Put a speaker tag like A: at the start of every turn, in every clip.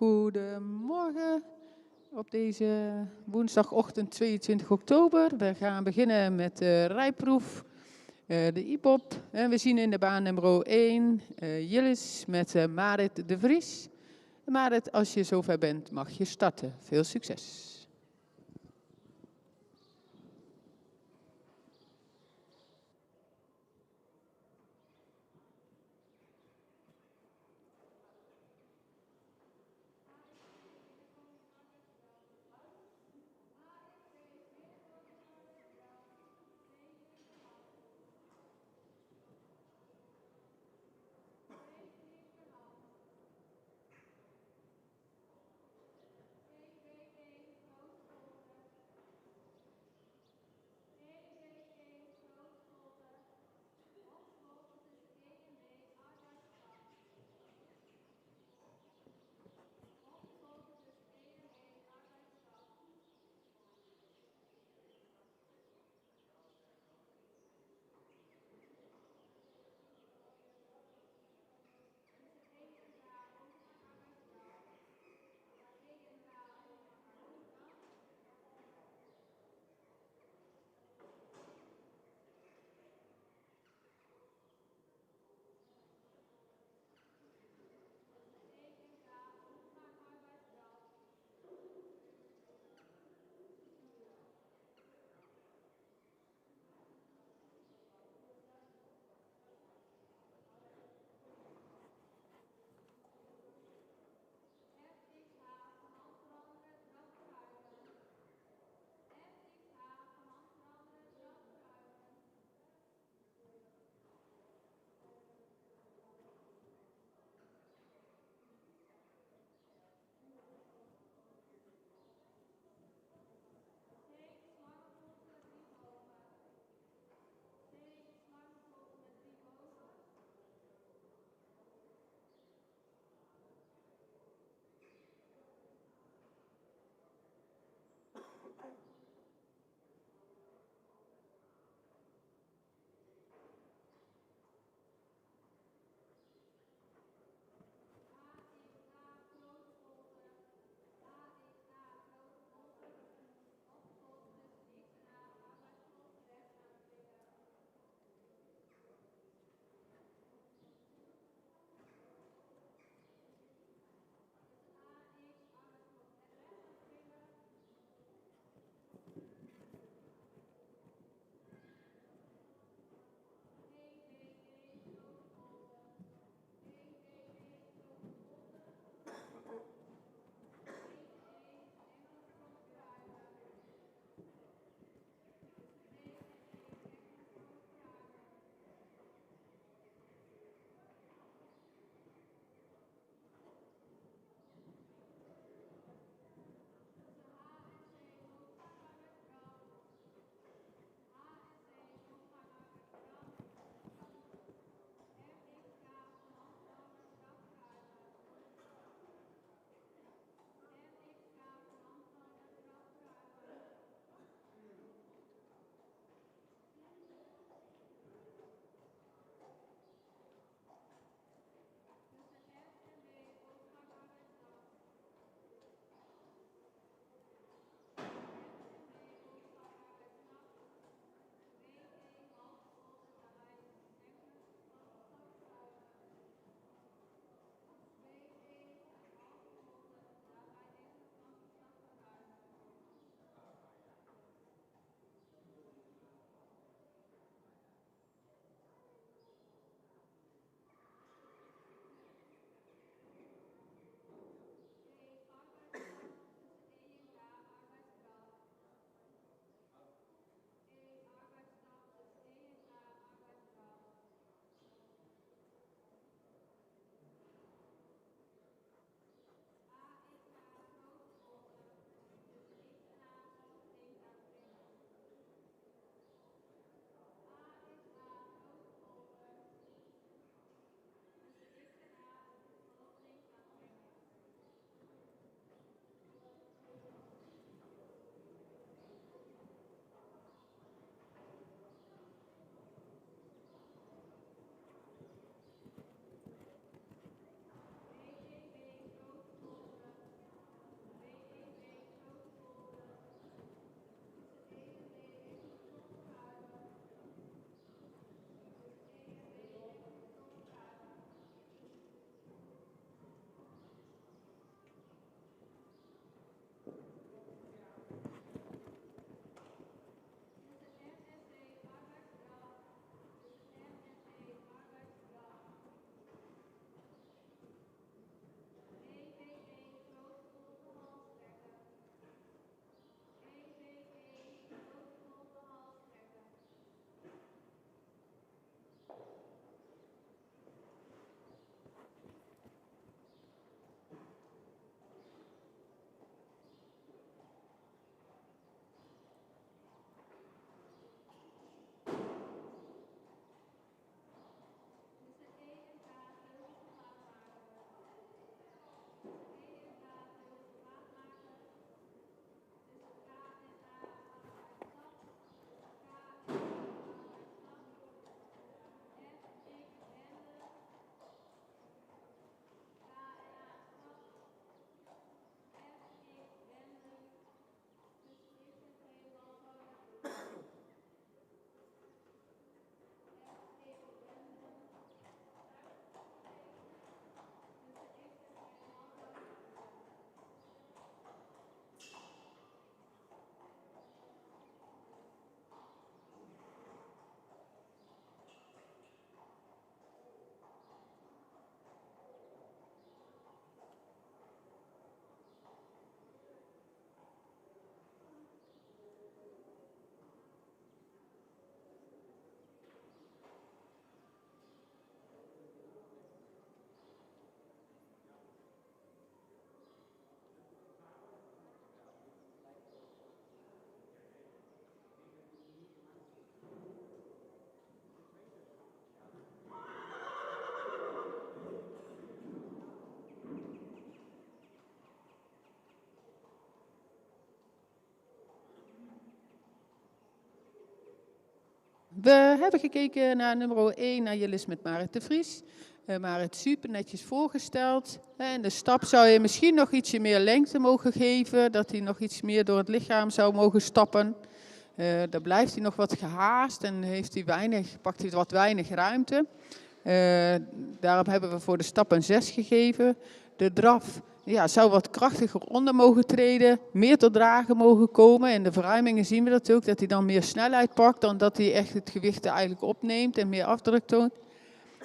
A: Goedemorgen op deze woensdagochtend 22 oktober. We gaan beginnen met de rijproef, de IPOP. En we zien in de baan nummer 1 Jillis met Marit de Vries. Marit, als je zover bent, mag je starten. Veel succes. We hebben gekeken naar nummer 1, naar Jillis met Marit de Vries. Marit super netjes voorgesteld. En de stap zou je misschien nog ietsje meer lengte mogen geven, dat hij nog iets meer door het lichaam zou mogen stappen. Dan blijft hij nog wat gehaast en pakt hij wat weinig ruimte. Daarom hebben we voor de stap een 6 gegeven. De draf zou wat krachtiger onder mogen treden, meer tot dragen mogen komen. In de verruimingen zien we dat ook, dat hij dan meer snelheid pakt dan dat hij echt het gewicht eigenlijk opneemt en meer afdruk toont.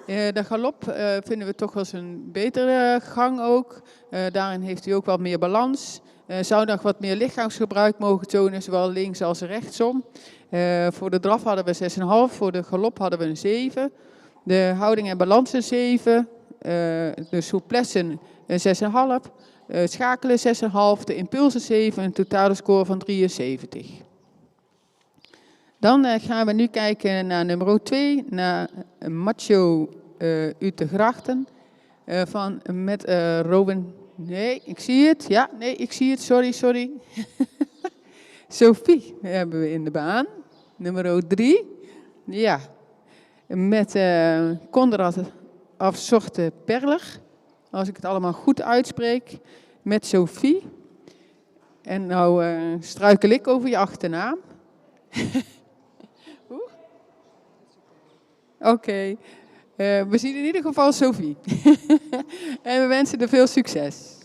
A: De galop vinden we toch wel eens een betere gang ook. Daarin heeft hij ook wat meer balans. Zou nog wat meer lichaamsgebruik mogen tonen, zowel links als rechtsom. Voor de draf hadden we 6,5, voor de galop hadden we een 7. De houding en balans een 7. De souplesse een 6,5. Schakelen 6,5. De impulsen 7. Een totale score van 73. Dan gaan we nu kijken naar nummer 2, naar Macho uit de Grachten. Met Robin. Nee, ik zie het. Ja, nee, ik zie het. Sorry. Sophie hebben we in de baan. Nummer 3. Ja. Met Konrad Afzochte Perler. Als ik het allemaal goed uitspreek. Met Sophie. En nou struikel ik over je achternaam. Oké. We zien in ieder geval Sophie. En we wensen er veel succes.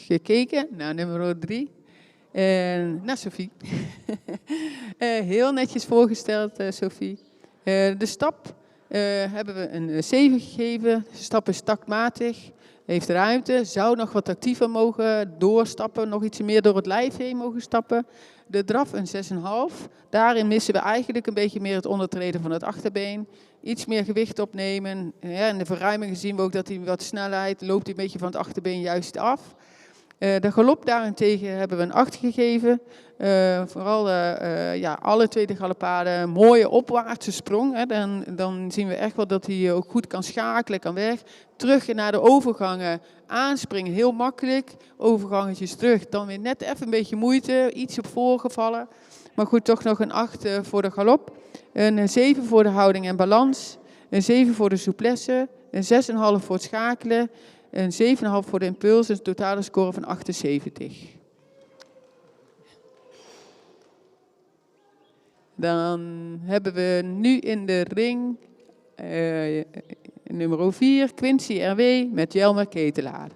A: gekeken naar nummer 3. Naar Sophie. Heel netjes voorgesteld, Sophie. De stap hebben we een 7 gegeven. De stap is taktmatig, heeft ruimte, zou nog wat actiever mogen doorstappen, nog iets meer door het lijf heen mogen stappen. De draf een 6,5. Daarin missen we eigenlijk een beetje meer het ondertreden van het achterbeen. Iets meer gewicht opnemen. Ja, in de verruimingen zien we ook dat hij wat snelheid loopt, een beetje van het achterbeen juist af. De galop daarentegen hebben we een 8 gegeven. Vooral alle twee de galopaden, mooie opwaartse sprong. Hè. Dan zien we echt wel dat hij ook goed kan schakelen, kan weg. Terug naar de overgangen, aanspringen, heel makkelijk. Overgangetjes terug, dan weer net even een beetje moeite, iets op voorgevallen. Maar goed, toch nog een 8 voor de galop. Een 7 voor de houding en balans. Een 7 voor de souplesse. Een 6,5 voor het schakelen. Een 7,5 voor de impuls, een totale score van 78. Dan hebben we nu in de ring nummer 4, Quincy R.W. met Jelmer Ketelaar.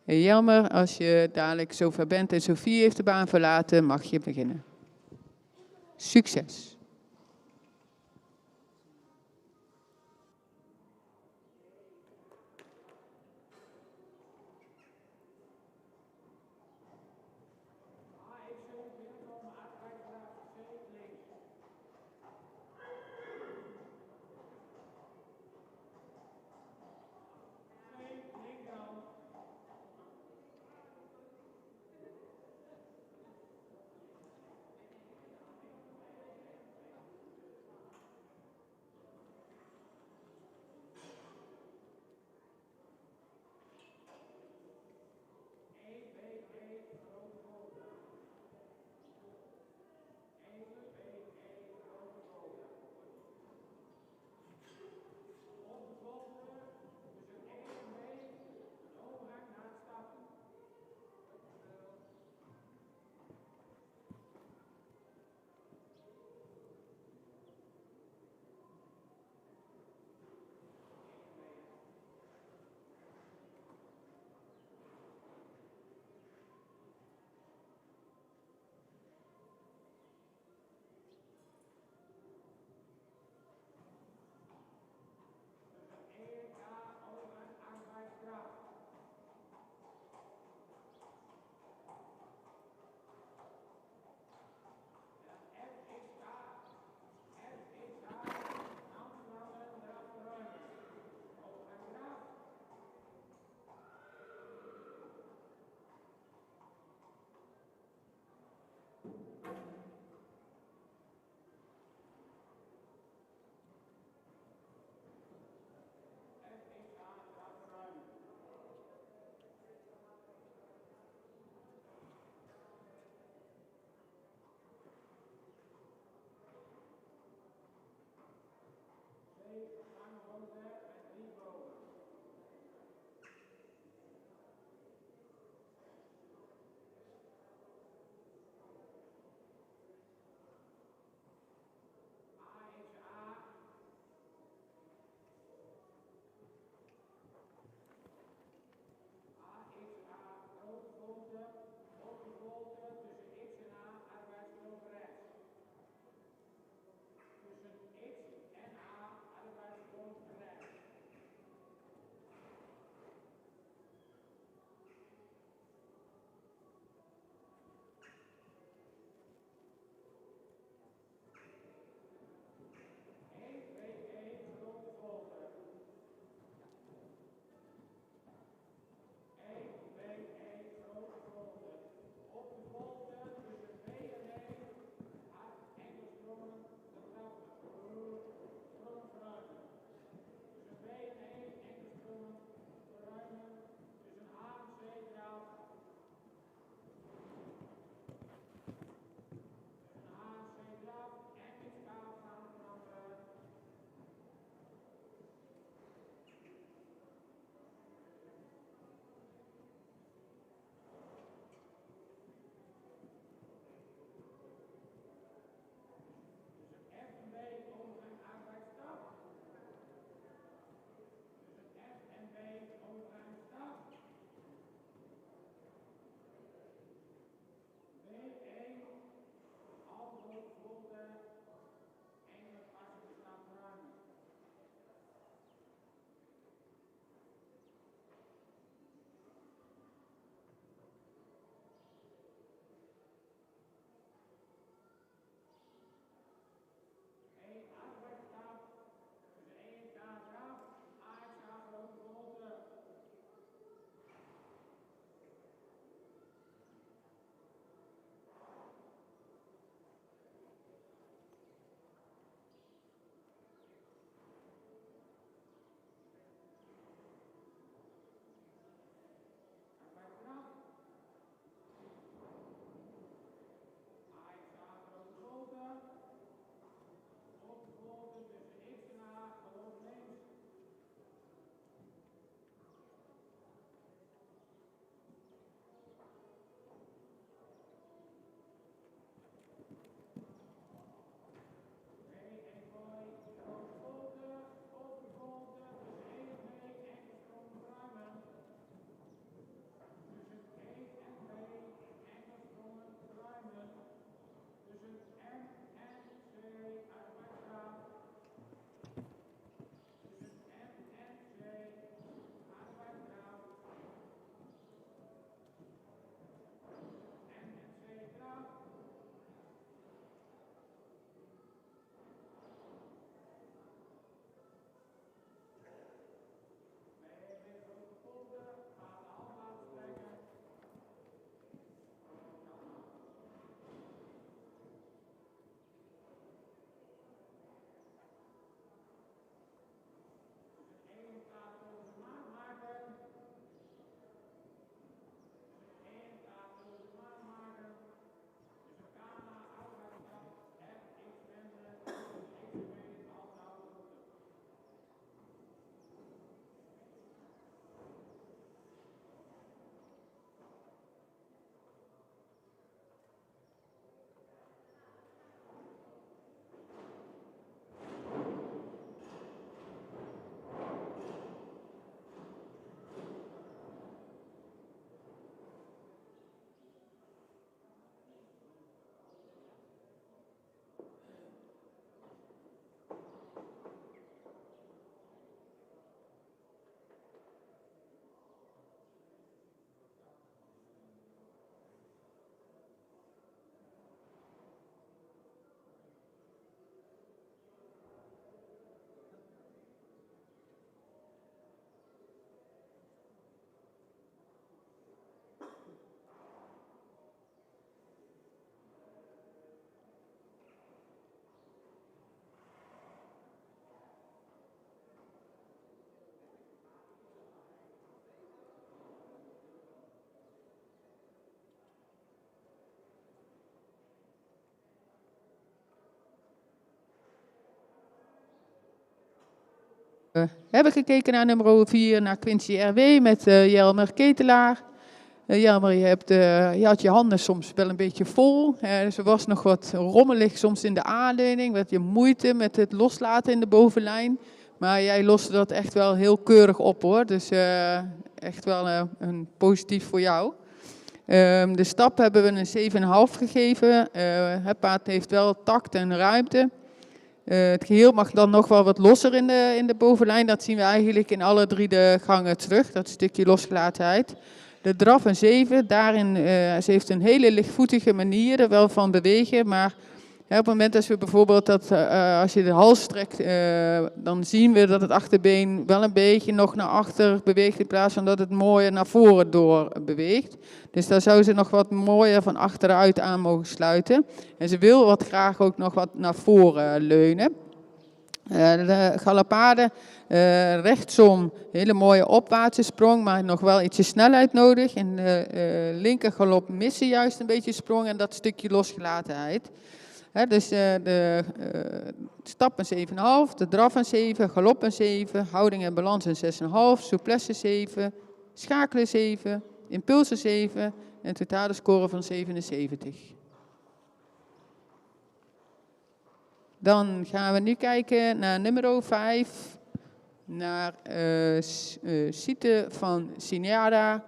A: Jelmer, als je dadelijk zover bent en Sophie heeft de baan verlaten, mag je beginnen. Succes! Hebben gekeken naar nummer 4, naar Quincy R.W. met Jelmer Ketelaar. Jelmer, je had je handen soms wel een beetje vol. Dus er was nog wat rommelig soms in de aanleiding. Wat je moeite met het loslaten in de bovenlijn. Maar jij loste dat echt wel heel keurig op hoor. Dus echt wel een positief voor jou. De stap hebben we een 7,5 gegeven. Het paard heeft wel tact en ruimte. Het geheel mag dan nog wel wat losser in de bovenlijn. Dat zien we eigenlijk in alle 3 de gangen terug. Dat stukje losgelatenheid. De draf een 7. Daarin, ze heeft een hele lichtvoetige manier er wel van bewegen. Maar op het moment dat we bijvoorbeeld als je de hals strekt, dan zien we dat het achterbeen wel een beetje nog naar achter beweegt in plaats van dat het mooier naar voren door beweegt. Dus daar zou ze nog wat mooier van achteruit aan mogen sluiten. En ze wil wat graag ook nog wat naar voren leunen. De galopade, rechtsom, hele mooie opwaartse sprong, maar nog wel ietsje snelheid nodig. En de linker galop missen juist een beetje sprong en dat stukje losgelatenheid. Dus de stap een 7,5, de draf een 7, galop een 7, houding en balans een 6,5, souplesse 7, schakelen 7, impulsen 7 en totale score van 77. Dan gaan we nu kijken naar nummer 5, naar Siete van Siniada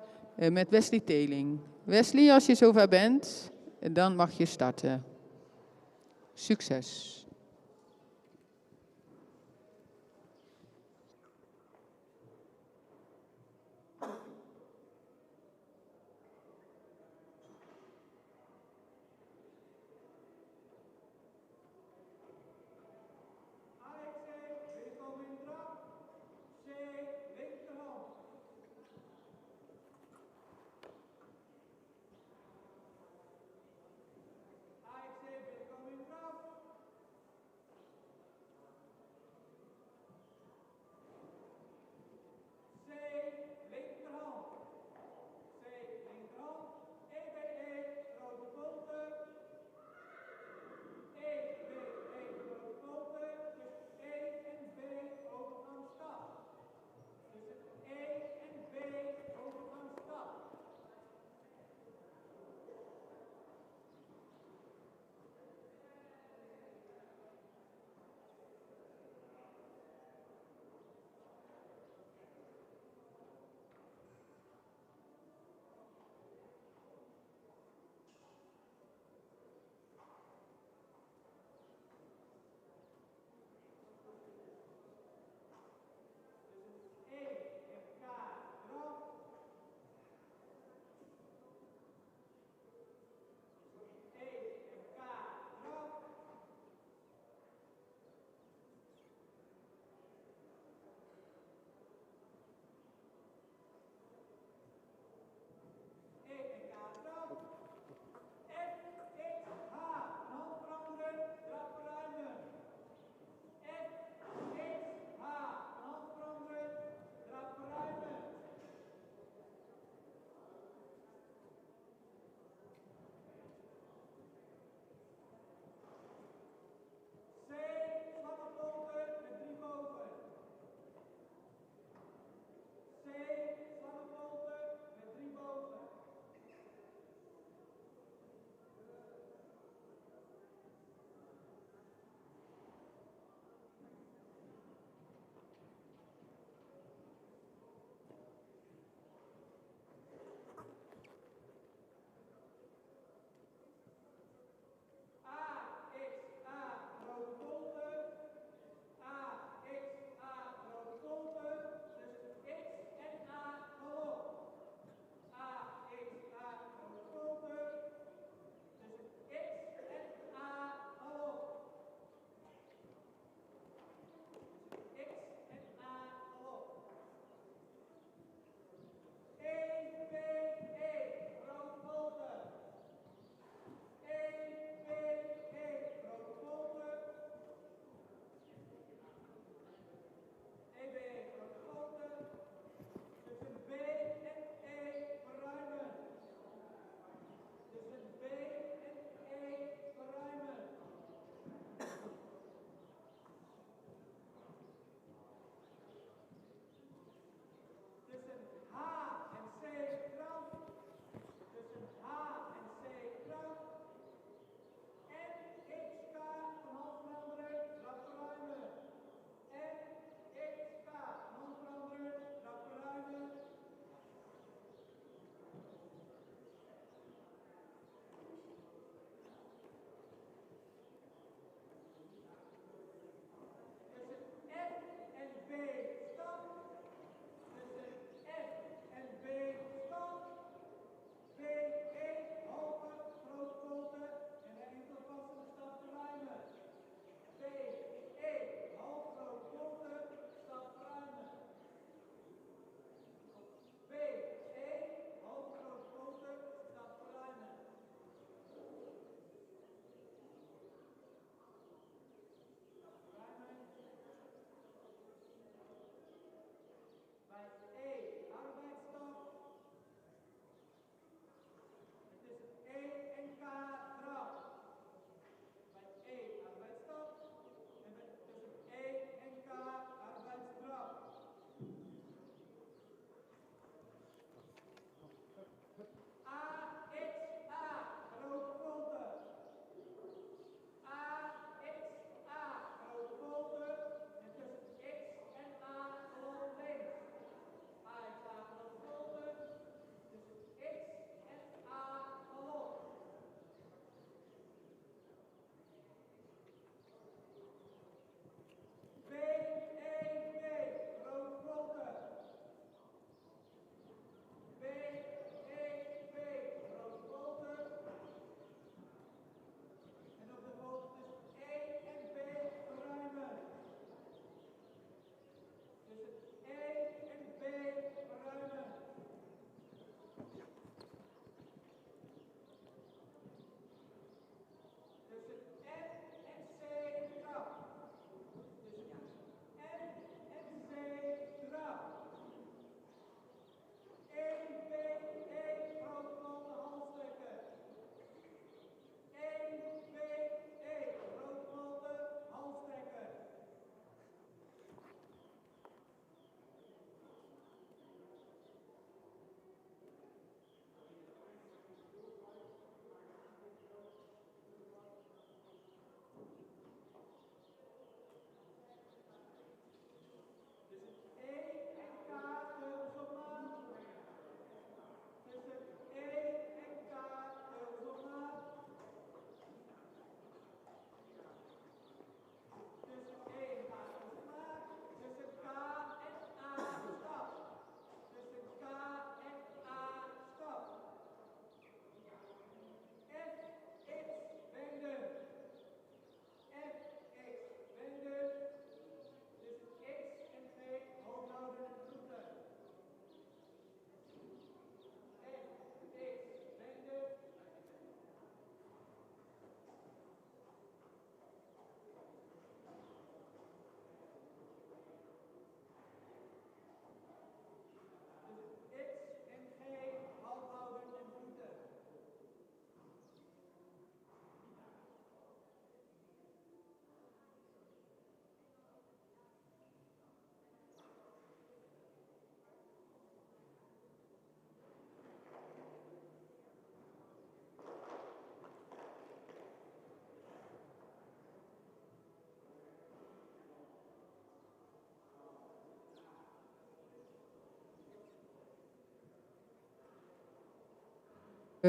A: met Wesley Teling. Wesley, als je zover bent, dan mag je starten. Succes!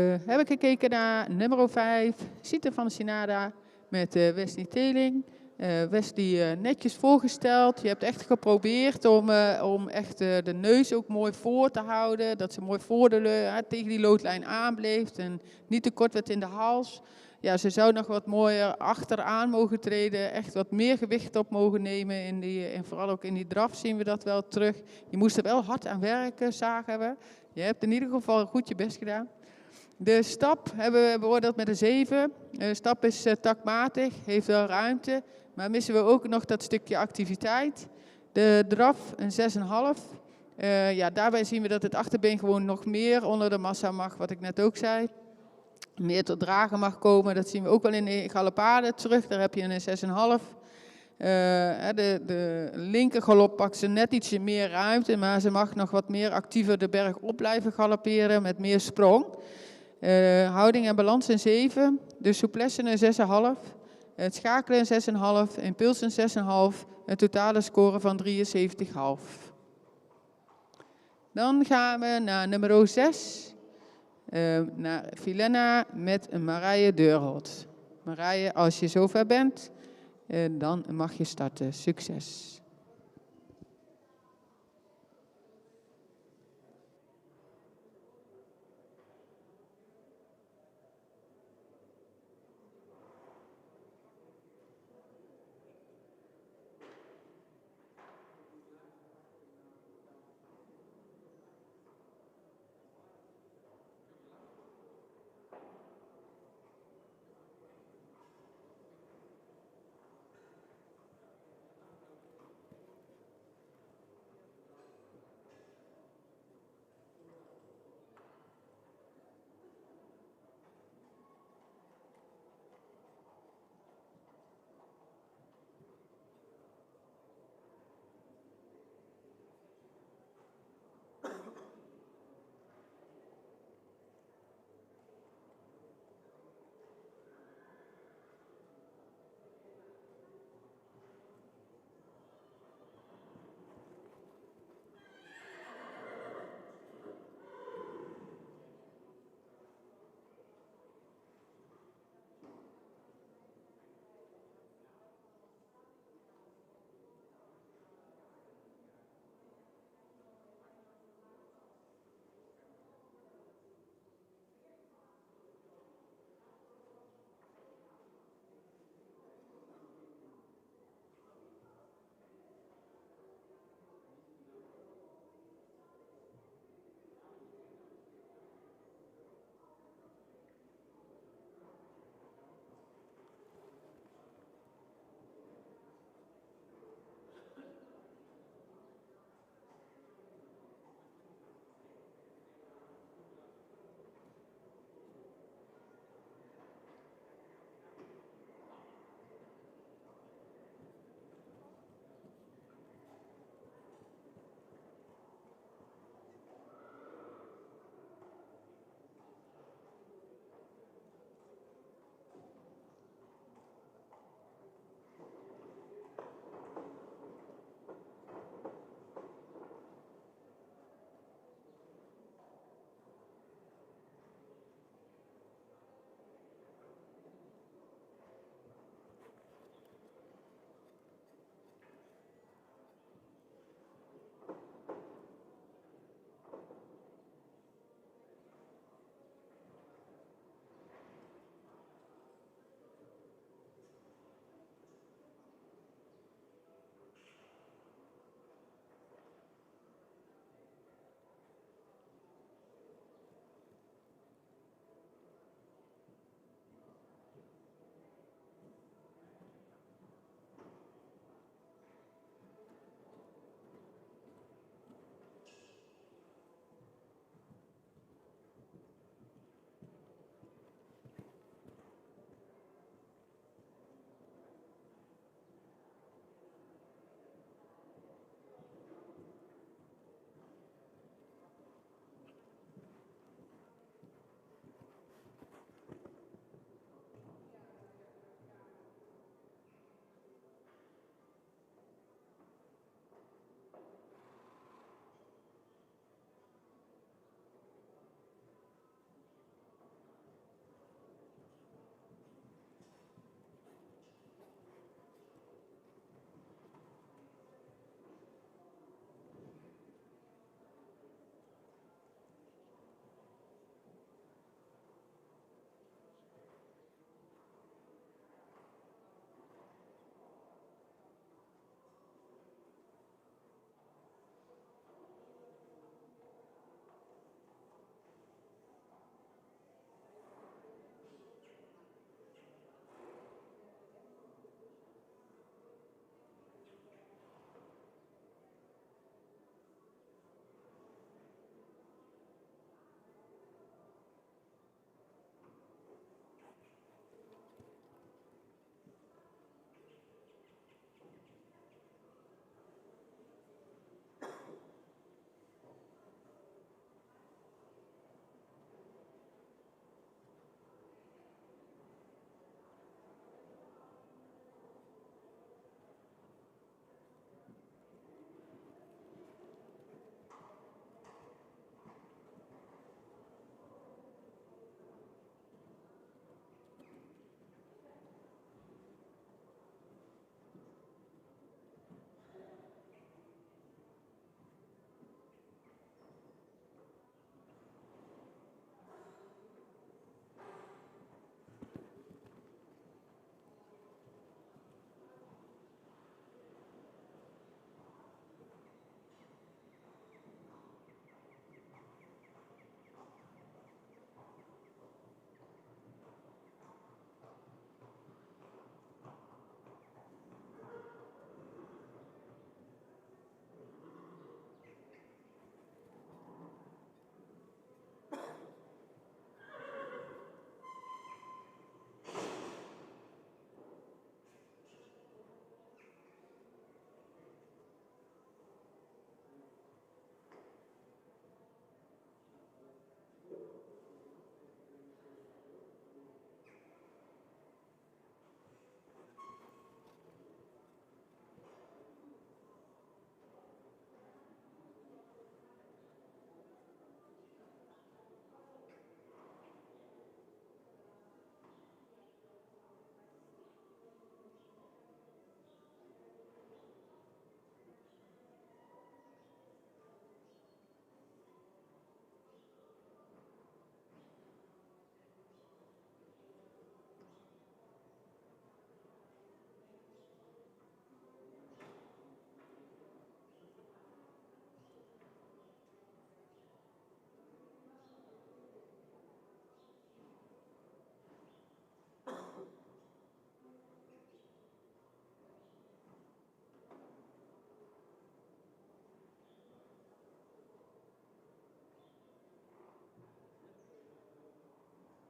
A: Heb ik gekeken naar nummer 5, Siete van Sinada met Wesley Teling. Wesley netjes voorgesteld. Je hebt echt geprobeerd om echt de neus ook mooi voor te houden. Dat ze mooi voor tegen die loodlijn aanbleef en niet te kort werd in de hals. Ja, ze zou nog wat mooier achteraan mogen treden. Echt wat meer gewicht op mogen nemen. En vooral ook in die draf zien we dat wel terug. Je moest er wel hard aan werken, zagen we. Je hebt in ieder geval goed je best gedaan. De stap hebben we beoordeeld met een 7. De stap is takmatig, heeft wel ruimte, maar missen we ook nog dat stukje activiteit. De draf een 6,5. Ja, daarbij zien we dat het achterbeen gewoon nog meer onder de massa mag, wat ik net ook zei. Meer tot dragen mag komen, dat zien we ook wel in de galopade terug, daar heb je een 6,5. De linker galop pakt ze net ietsje meer ruimte, maar ze mag nog wat meer actiever de berg op blijven galopperen met meer sprong. Houding en balans een 7, de souplesse een 6,5, het schakelen een 6,5, impuls een 6,5, een totale score van 73,5. Dan gaan we naar nummer 6, naar Vilena met Marije Deurholt. Marije, als je zover bent, dan mag je starten. Succes!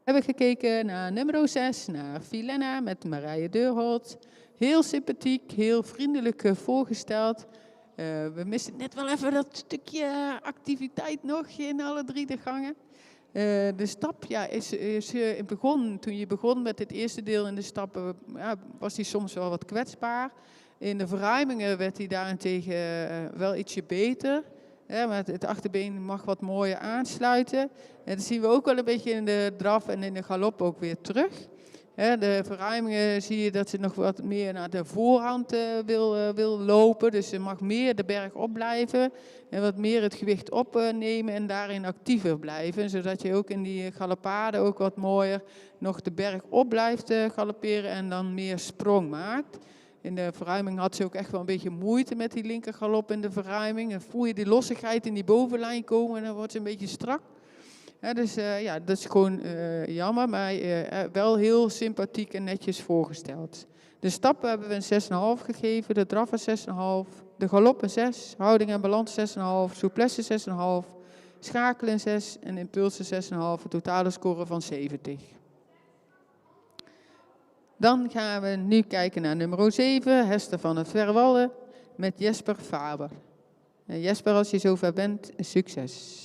A: Hebben gekeken naar nummer 6, naar Vilena met Marije Deurholt. Heel sympathiek, heel vriendelijk voorgesteld. We missen net wel even dat stukje activiteit nog in alle 3 de gangen. De stap toen je begon met het eerste deel in de stappen, was die soms wel wat kwetsbaar. In de verruimingen werd hij daarentegen wel ietsje beter. Maar het achterbeen mag wat mooier aansluiten. En dat zien we ook wel een beetje in de draf en in de galop ook weer terug. De verruimingen zie je dat ze nog wat meer naar de voorhand wil lopen. Dus ze mag meer de berg opblijven en wat meer het gewicht opnemen en daarin actiever blijven. Zodat je ook in die galoppade ook wat mooier nog de berg op blijft galopperen en dan meer sprong maakt. In de verruiming had ze ook echt wel een beetje moeite met die linkergalop in de verruiming. Dan voel je die lossigheid in die bovenlijn komen en dan wordt ze een beetje strak. Dus dat is gewoon jammer, maar wel heel sympathiek en netjes voorgesteld. De stappen hebben we een 6,5 gegeven, de draf een 6,5, de galop een 6, houding en balans 6,5, souplesse 6,5, schakelen een 6 en impulsen 6,5, een totale score van 70. Dan gaan we nu kijken naar nummer 7, Hester van het Verwallen met Jesper Faber. Jesper, als je zover bent, succes.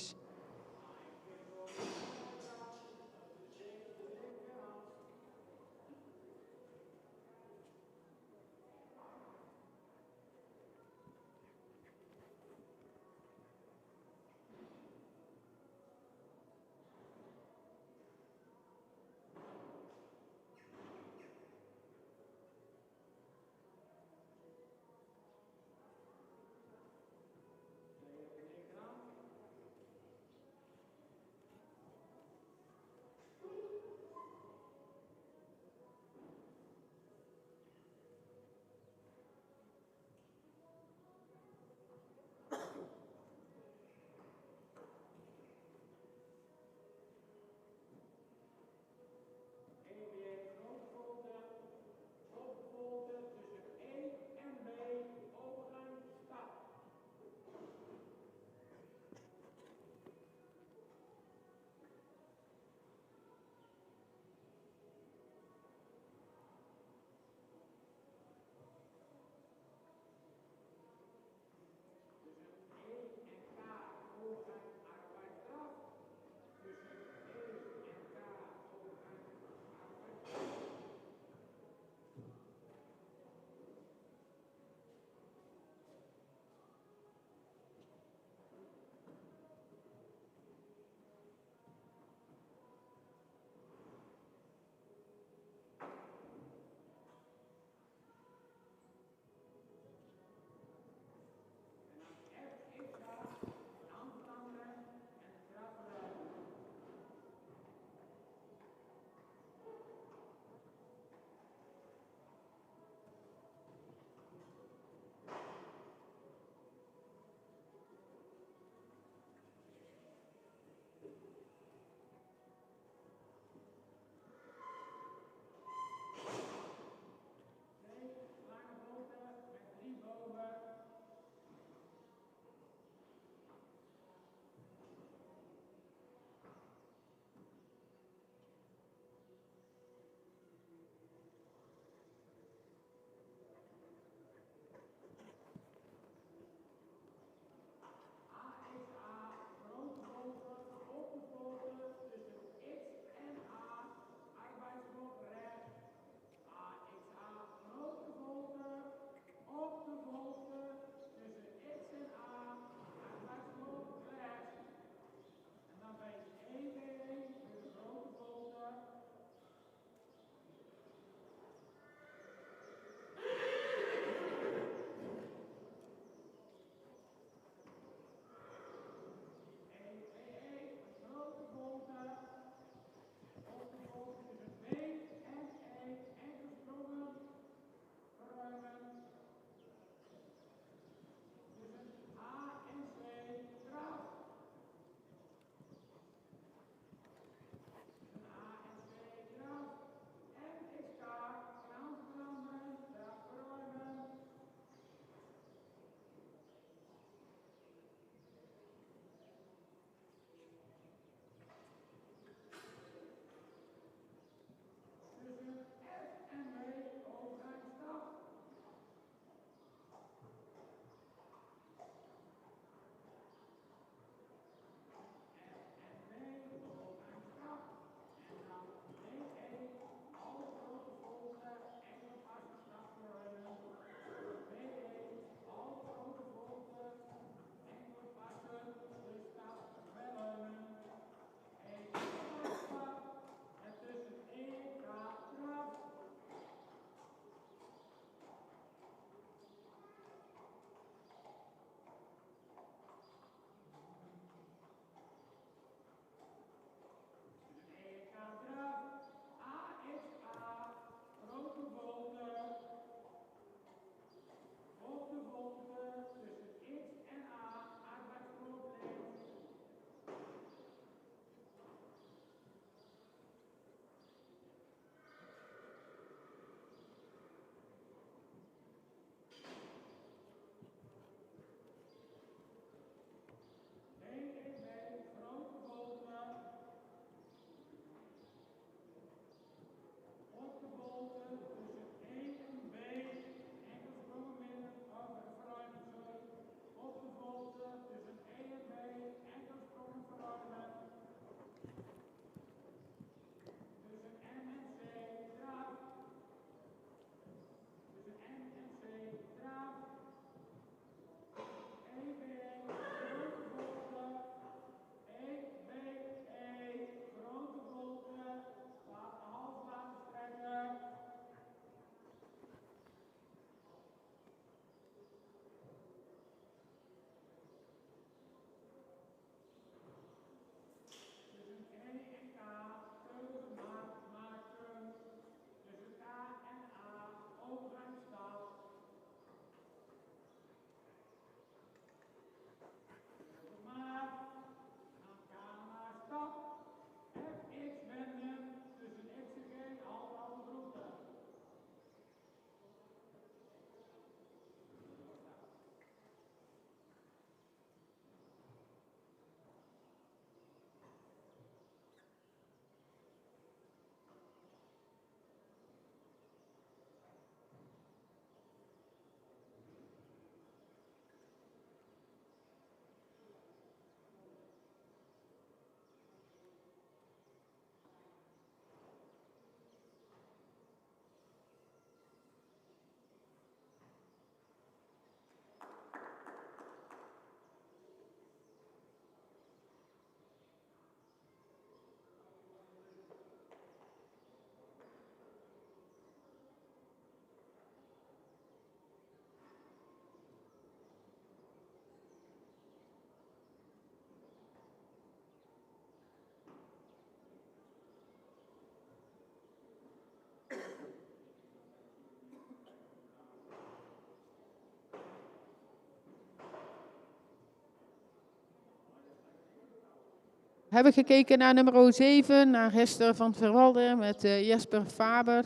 A: We hebben gekeken naar nummer 7, naar Hester van Verwalden met Jesper Faber.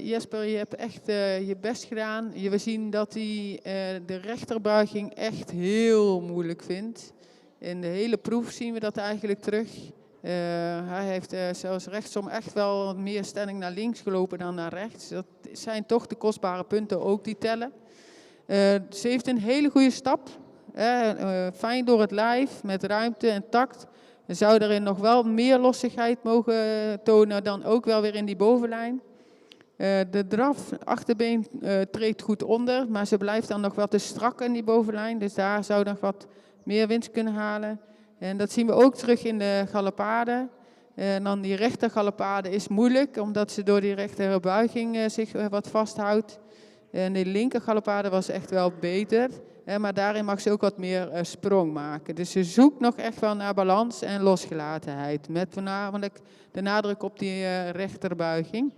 A: Jesper, je hebt echt je best gedaan. We zien dat hij de rechterbuiging echt heel moeilijk vindt. In de hele proef zien we dat eigenlijk terug. Hij heeft zelfs rechtsom echt wel wat meer stelling naar links gelopen dan naar rechts. Dat zijn toch de kostbare punten ook die tellen. Ze heeft een hele goede stap. Fijn door het lijf, met ruimte en tact. Ze zou daarin nog wel meer lossigheid mogen tonen dan ook wel weer in die bovenlijn. De draf, achterbeen treedt goed onder, maar ze blijft dan nog wat te strak in die bovenlijn. Dus daar zou nog wat meer winst kunnen halen. En dat zien we ook terug in de galopade. En dan die rechter galopade is moeilijk, omdat ze door die rechtere buiging zich wat vasthoudt. En de linker galopade was echt wel beter. Maar daarin mag ze ook wat meer sprong maken. Dus ze zoekt nog echt wel naar balans en losgelatenheid. Met voornamelijk de nadruk op die rechterbuiging.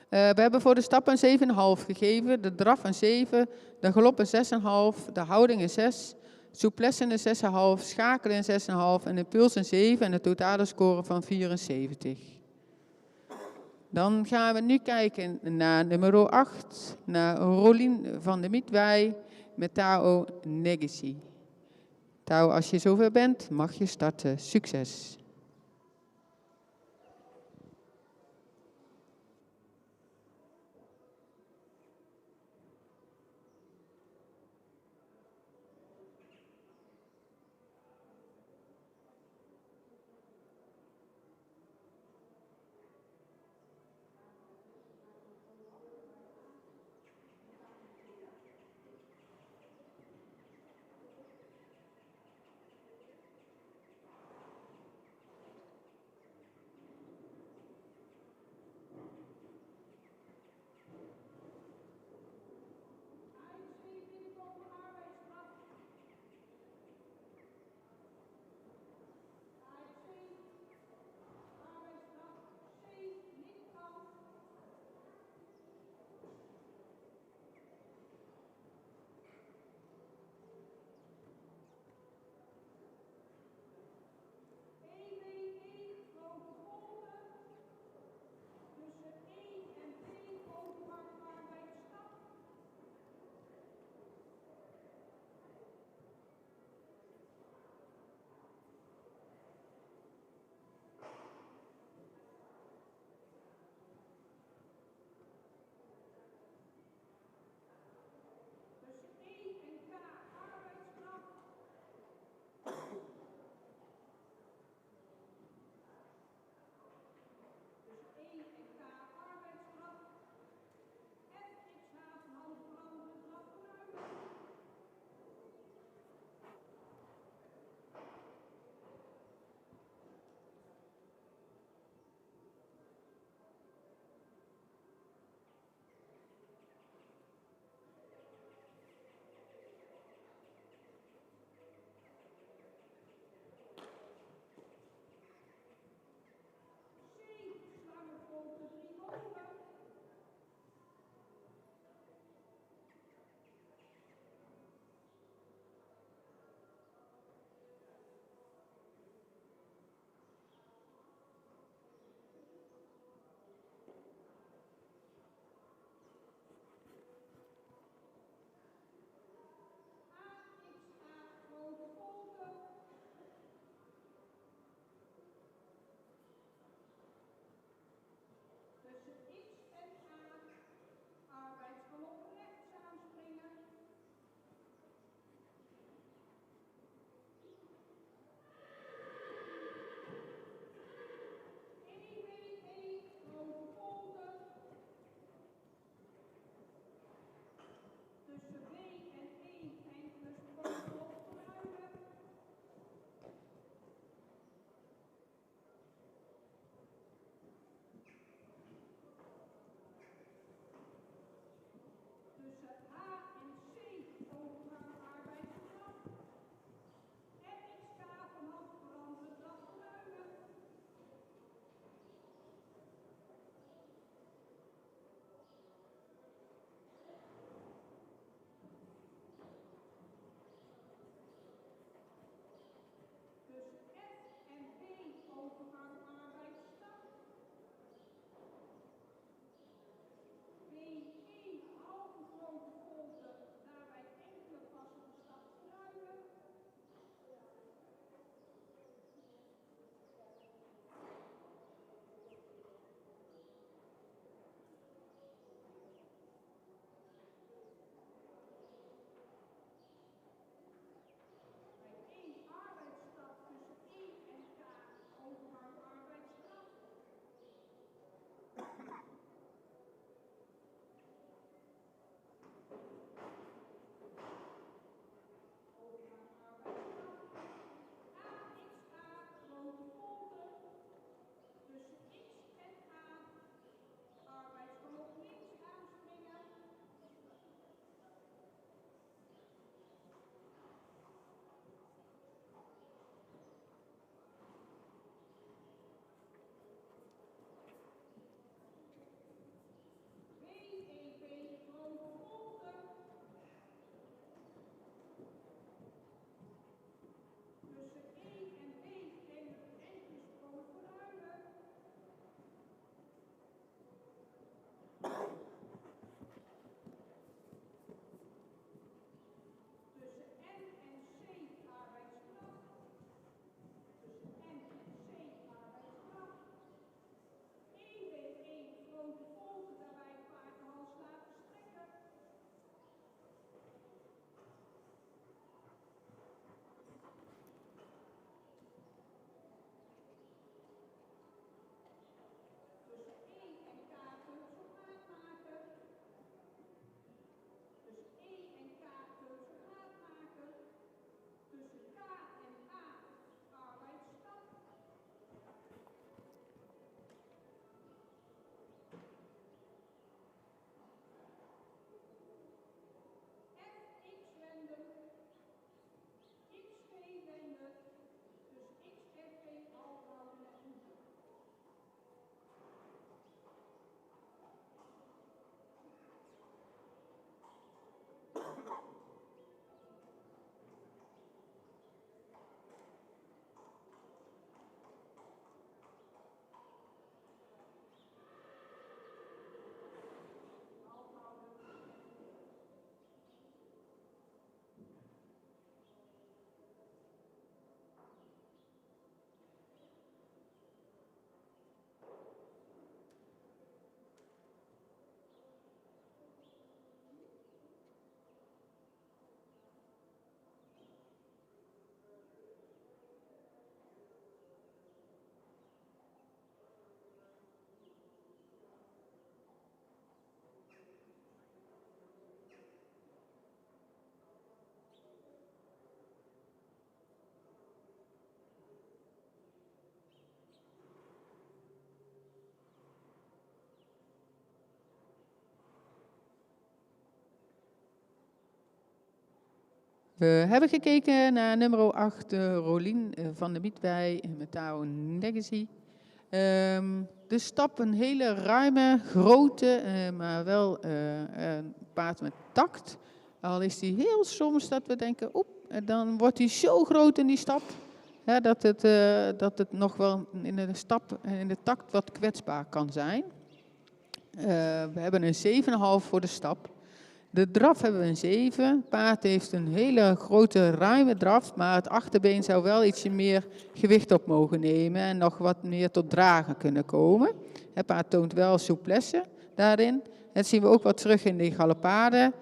A: We hebben voor de stap een 7,5 gegeven. De draf een 7, de galop een 6,5, de houding een 6, souplesse een 6,5, schakelen een 6,5 en de puls een 7 en de totale score van 74. Dan gaan we nu kijken naar nummer 8, naar Rolien van de Mietwij met Tao Legacy. Tao, als je zover bent, mag je starten. Succes! We hebben gekeken naar nummer 8, Rolien van de Mietwij met Tao Legacy. De stap een hele ruime, grote, maar wel een paard met tact. Al is die heel soms dat we denken, dan wordt hij zo groot in die stap, dat het nog wel in de stap en in de tact wat kwetsbaar kan zijn. We hebben een 7,5 voor de stap. De draf hebben we een 7. Het paard heeft een hele grote ruime draf, maar het achterbeen zou wel ietsje meer gewicht op mogen nemen en nog wat meer tot dragen kunnen komen. Het paard toont wel souplesse daarin. Dat zien we ook wat terug in de galopade.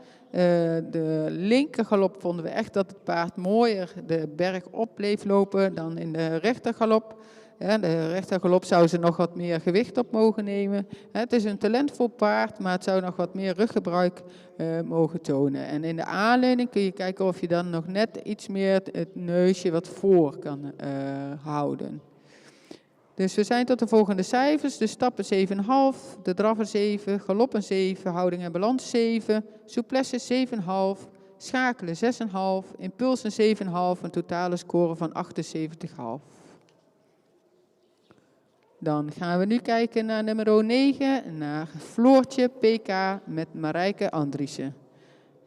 A: De linker galop vonden we echt dat het paard mooier de berg op bleef lopen dan in de rechter galop. De rechtergalop zou ze nog wat meer gewicht op mogen nemen. Het is een talentvol paard, maar het zou nog wat meer ruggebruik mogen tonen. En in de aanleiding kun je kijken of je dan nog net iets meer het neusje wat voor kan houden. Dus we zijn tot de volgende cijfers. De stappen 7,5, de draf een 7, galop een 7, houding en balans 7, souplesse 7,5, schakelen 6,5, impuls een 7,5, een totale score van 78,5. Dan gaan we nu kijken naar nummer 9, naar Floortje PK met Marijke Andriessen.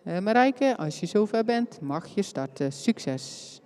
A: Marijke, als je zover bent, mag je starten. Succes!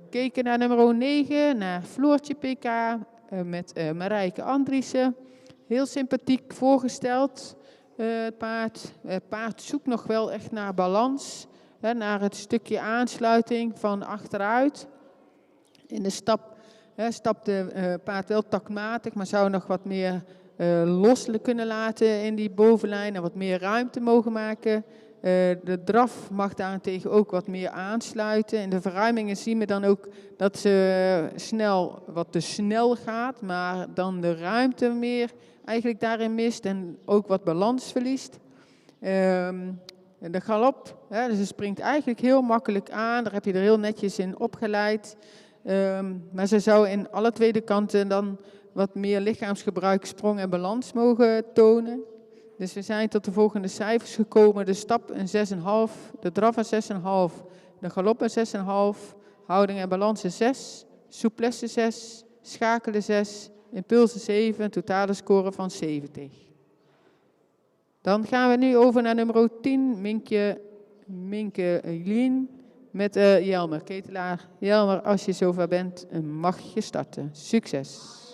A: Keken naar nummer 9, naar Floortje PK met Marijke Andriessen. Heel sympathiek voorgesteld, het paard. Het paard zoekt nog wel echt naar balans, naar het stukje aansluiting van achteruit. In de stap stapt de paard wel takmatig, maar zou nog wat meer los kunnen laten in die bovenlijn en wat meer ruimte mogen maken. De draf mag daarentegen ook wat meer aansluiten. In de verruimingen zien we dan ook dat ze wat te snel gaat, maar dan de ruimte meer eigenlijk daarin mist en ook wat balans verliest. De galop, dus ze springt eigenlijk heel makkelijk aan, daar heb je er heel netjes in opgeleid. Maar ze zou in alle tweede kanten dan wat meer lichaamsgebruik, sprong en balans mogen tonen. Dus we zijn tot de volgende cijfers gekomen. De stap een 6,5, de draf een 6,5, de galop een 6,5, houding en balans een 6, souplesse 6, schakelen 6, impulsen 7, een totale score van 70. Dan gaan we nu over naar nummer 10, Minke Lien met Jelmer Ketelaar. Jelmer, als je zover bent, mag je starten. Succes!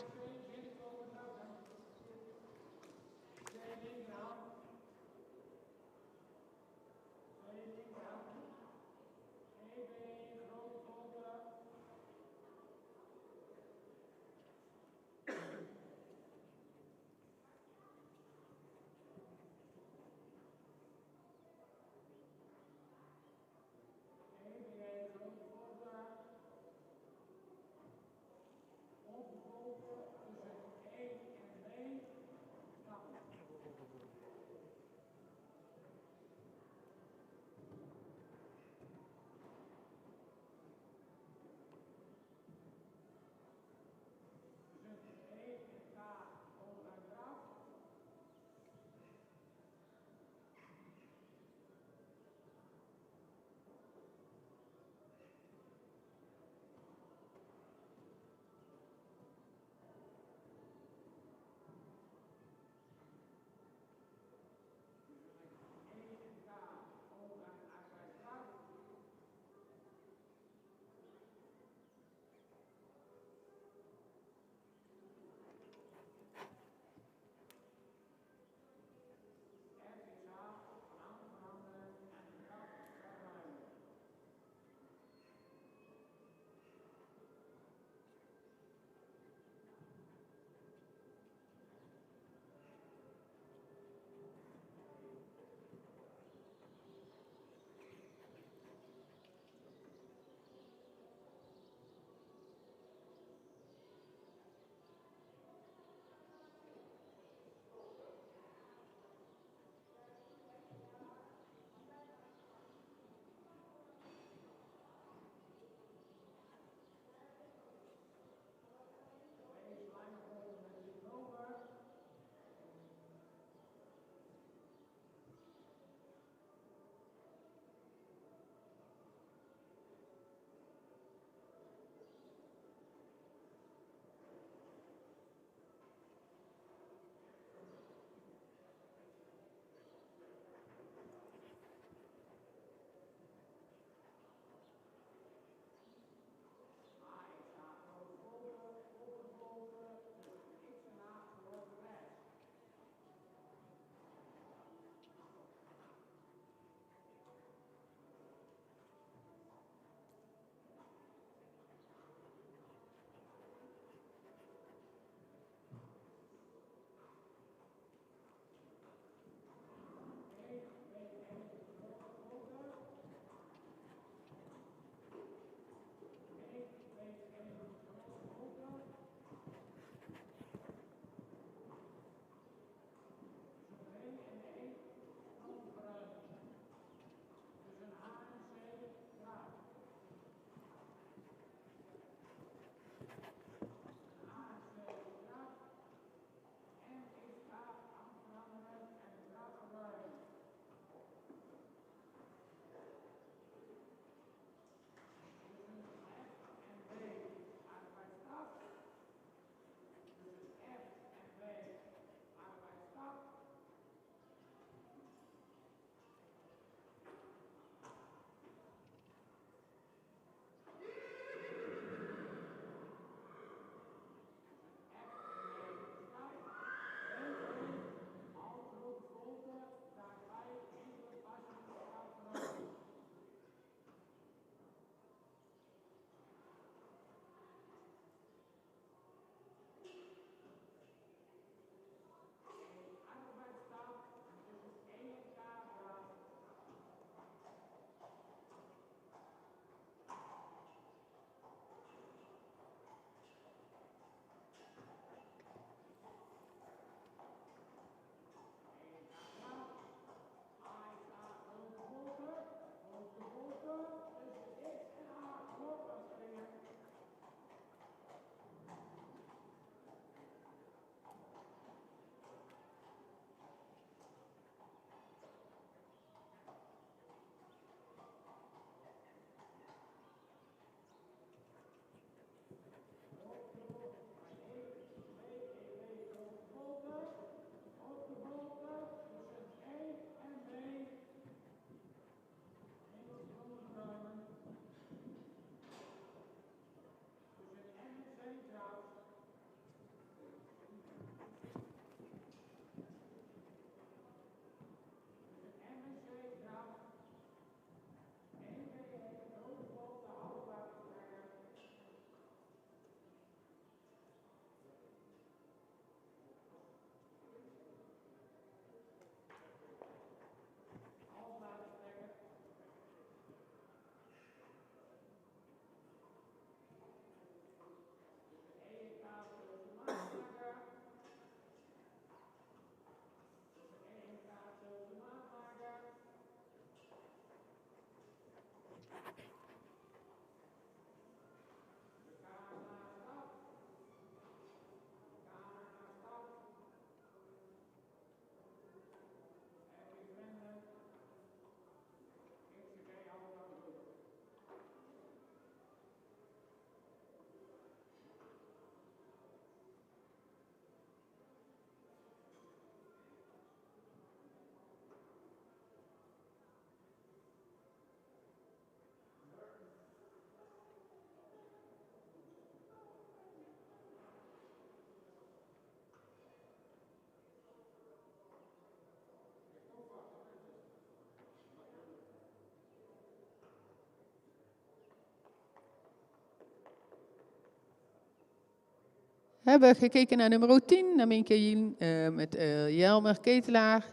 A: Hebben we gekeken naar nummer 10, naar Minke met Jelmer Ketelaar.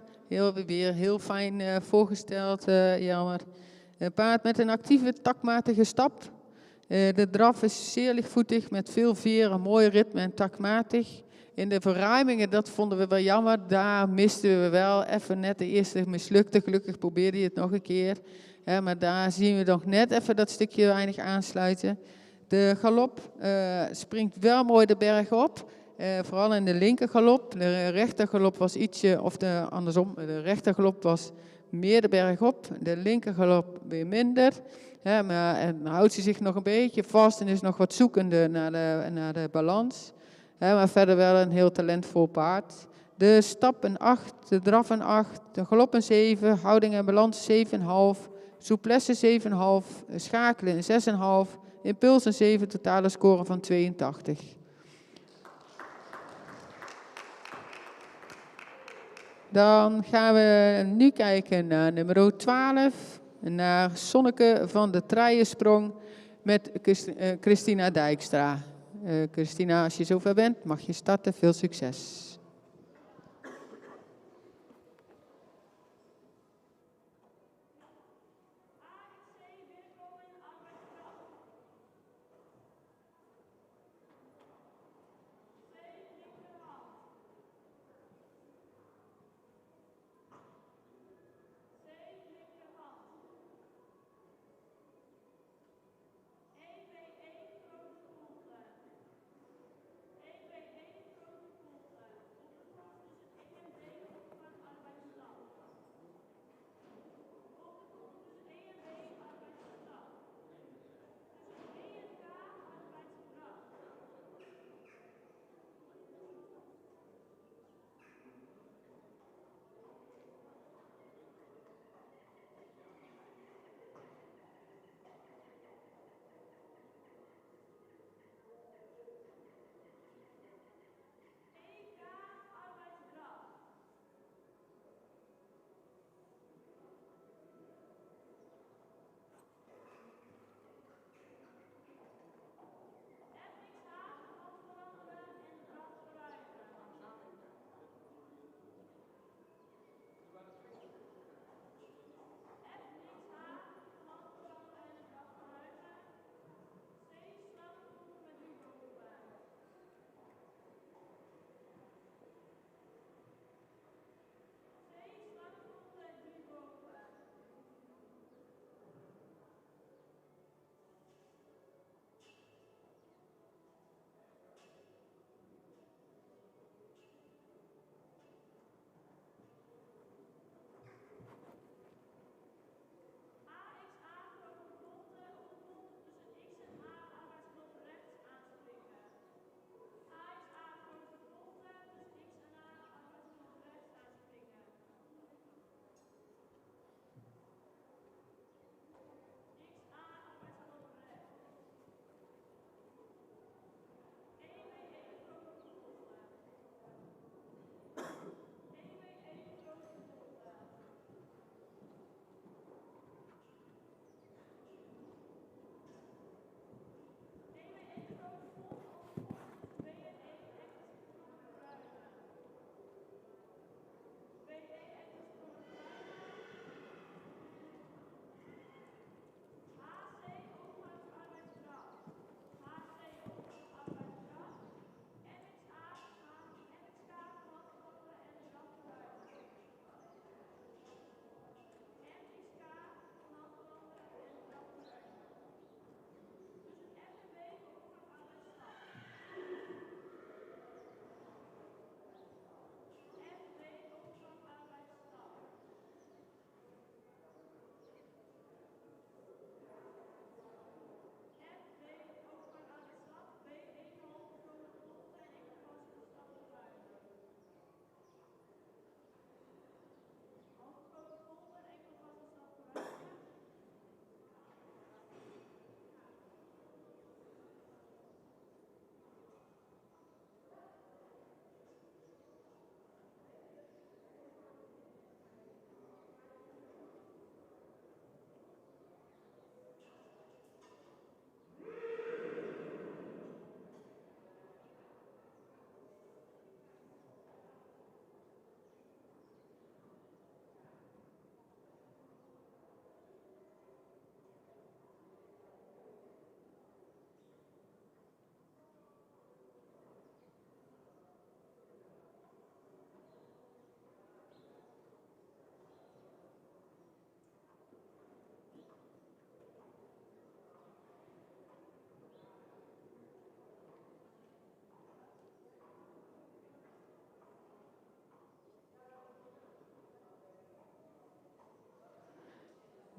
A: Weer heel fijn voorgesteld, Jelmer. Een paard met een actieve, takmatige stap. De draf is zeer lichtvoetig met veel veer, een mooi ritme en takmatig. In de verruimingen, dat vonden we wel jammer. Daar misten we wel even net de eerste mislukte. Gelukkig probeerde hij het nog een keer. Maar daar zien we nog net even dat stukje weinig aansluiten. De galop springt wel mooi de berg op. Vooral in de linkergalop. De rechtergalop was ietsje, andersom. De rechtergalop was meer de berg op. De linkergalop weer minder. Maar en houdt ze zich nog een beetje vast en is nog wat zoekende naar de balans. Maar verder wel een heel talentvol paard. De stap een 8, de draf een 8, de galop een 7, houding en balans 7,5, souplesse 7,5, schakelen een 6,5, impuls een 7, totale score van 82. Dan gaan we nu kijken naar nummer 12, naar Sonneke van de Trijensprong met Christina Dijkstra. Christina, als je zover bent, mag je starten. Veel succes.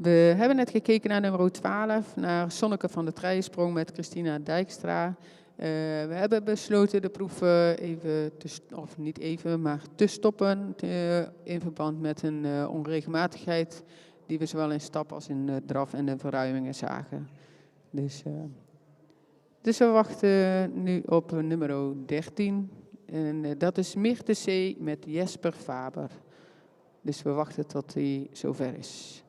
A: We hebben net gekeken naar nummer 12, naar Sonneke van de Trijensprong met Christina Dijkstra. We hebben besloten de proef even, of niet even, maar te stoppen in verband met een onregelmatigheid die we zowel in stap als in draf en de verruimingen zagen. Dus we wachten nu op nummer 13 en dat is Mirte C. met Jesper Faber. Dus we wachten tot hij zover is.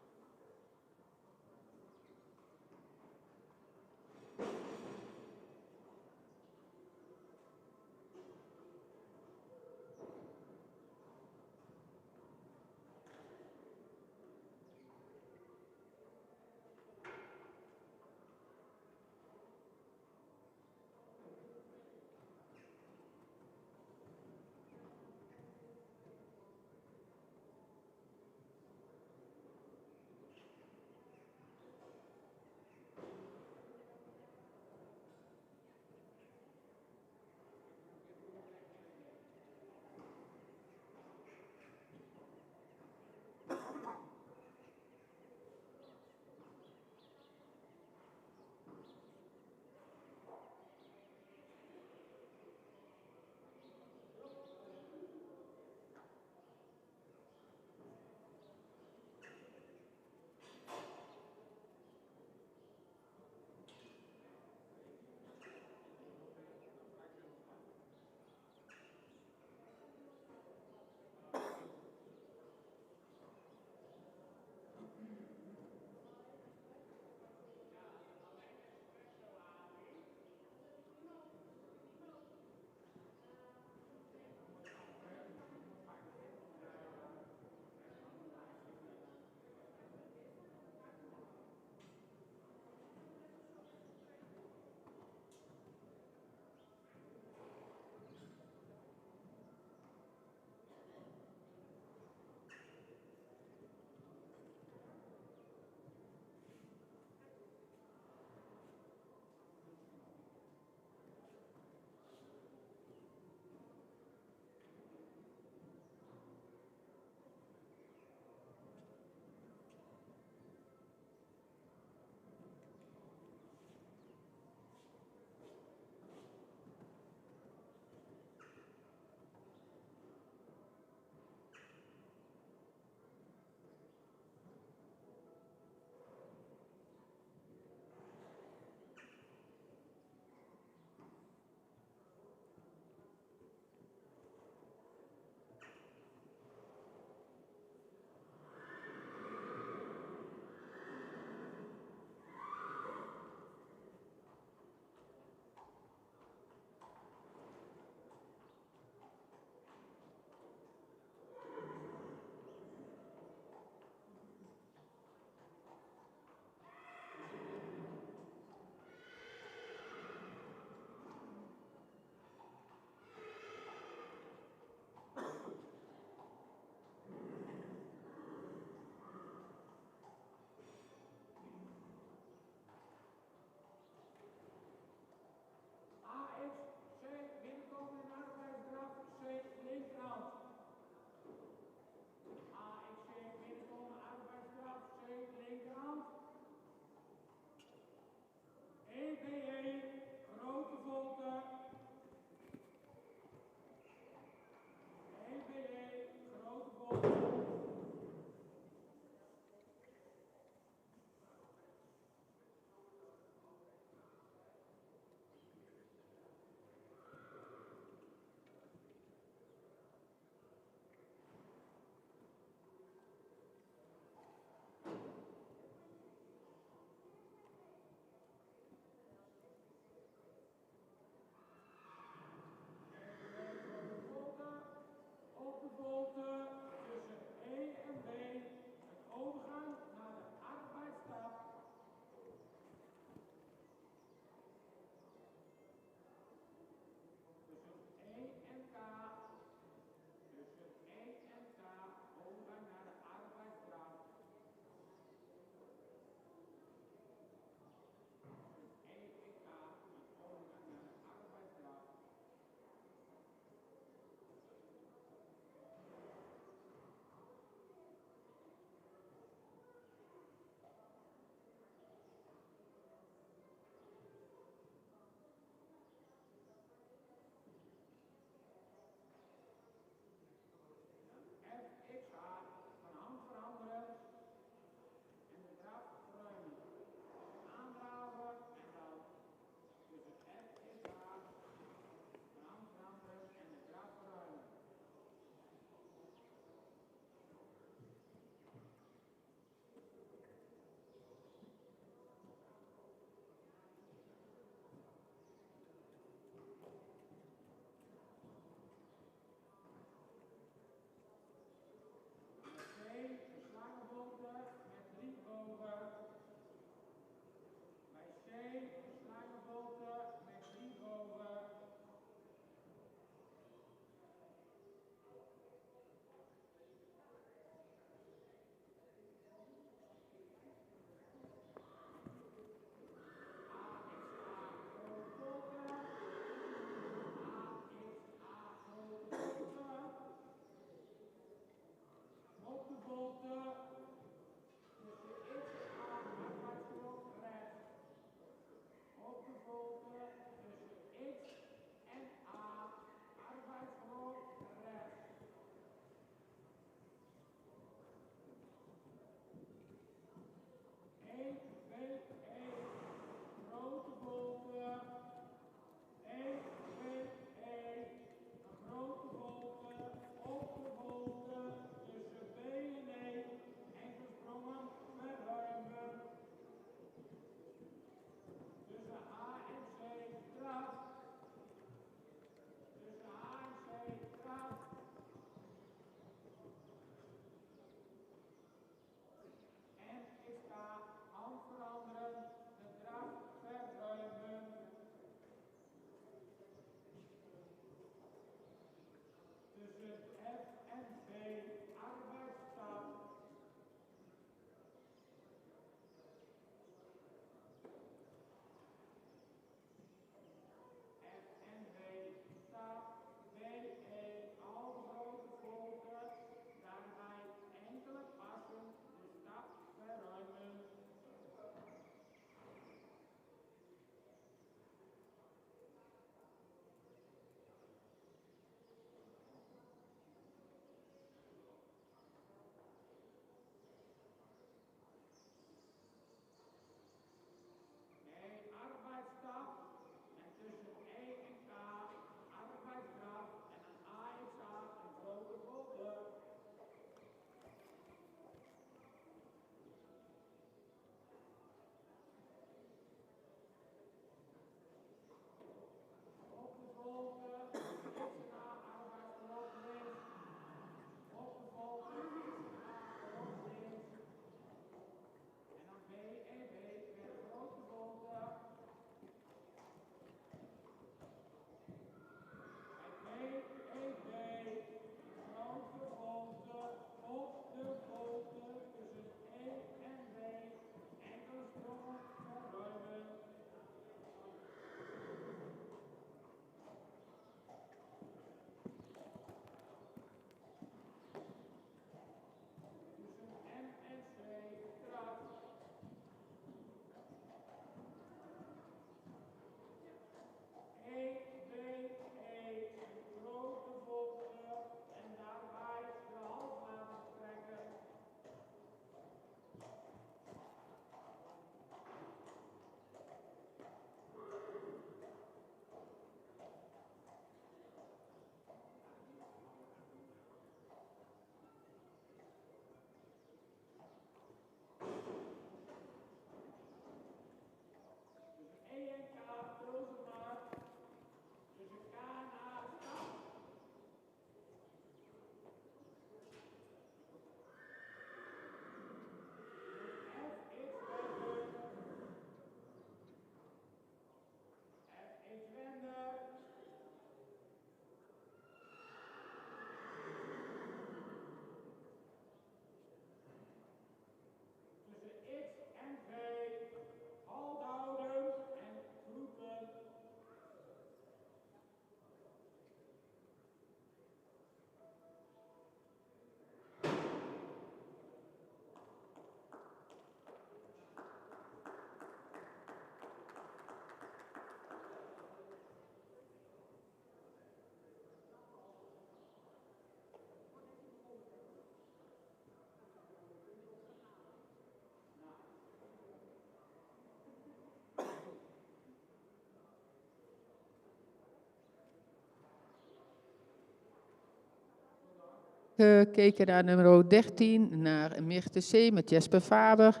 A: gekeken naar nummer 13, naar Mirte C. met Jesper Faber.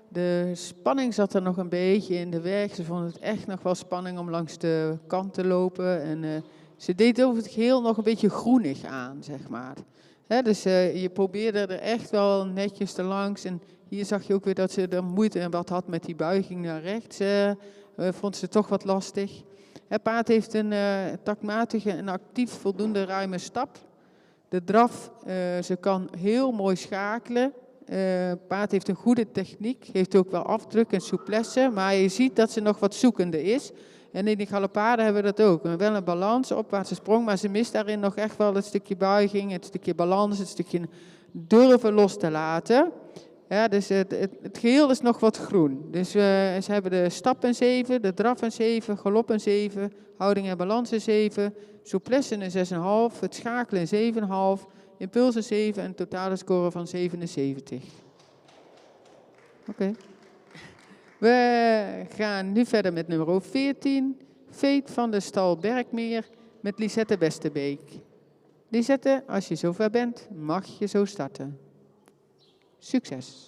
A: De spanning zat er nog een beetje in de weg. Ze vonden het echt nog wel spanning om langs de kant te lopen. En ze deed over het geheel nog een beetje groenig aan, zeg maar. Dus je probeerde er echt wel netjes te langs. En hier zag je ook weer dat ze er moeite en wat had met die buiging naar rechts. Vond ze toch wat lastig. Het paard heeft een taktmatige en actief voldoende ruime stap. De draf, ze kan heel mooi schakelen. Paard heeft een goede techniek, heeft ook wel afdruk en souplesse, maar je ziet dat ze nog wat zoekende is. En in die galopade hebben we dat ook. Wel een balans, opwaartse sprong, maar ze mist daarin nog echt wel het stukje buiging, het stukje balans, het stukje durven los te laten. Ja, dus het geheel is nog wat groen. Dus ze hebben de stap een 7, de draf een 7, galop een 7, houding en balans een 7, souplesse een 6,5, het schakelen een 7,5, impuls een 7 en een totale score van 77. Oké. We gaan nu verder met nummer 14, Veet van de stal Berkmeer met Lisette Westerbeek. Lisette, als je zover bent, mag je zo starten. Succes!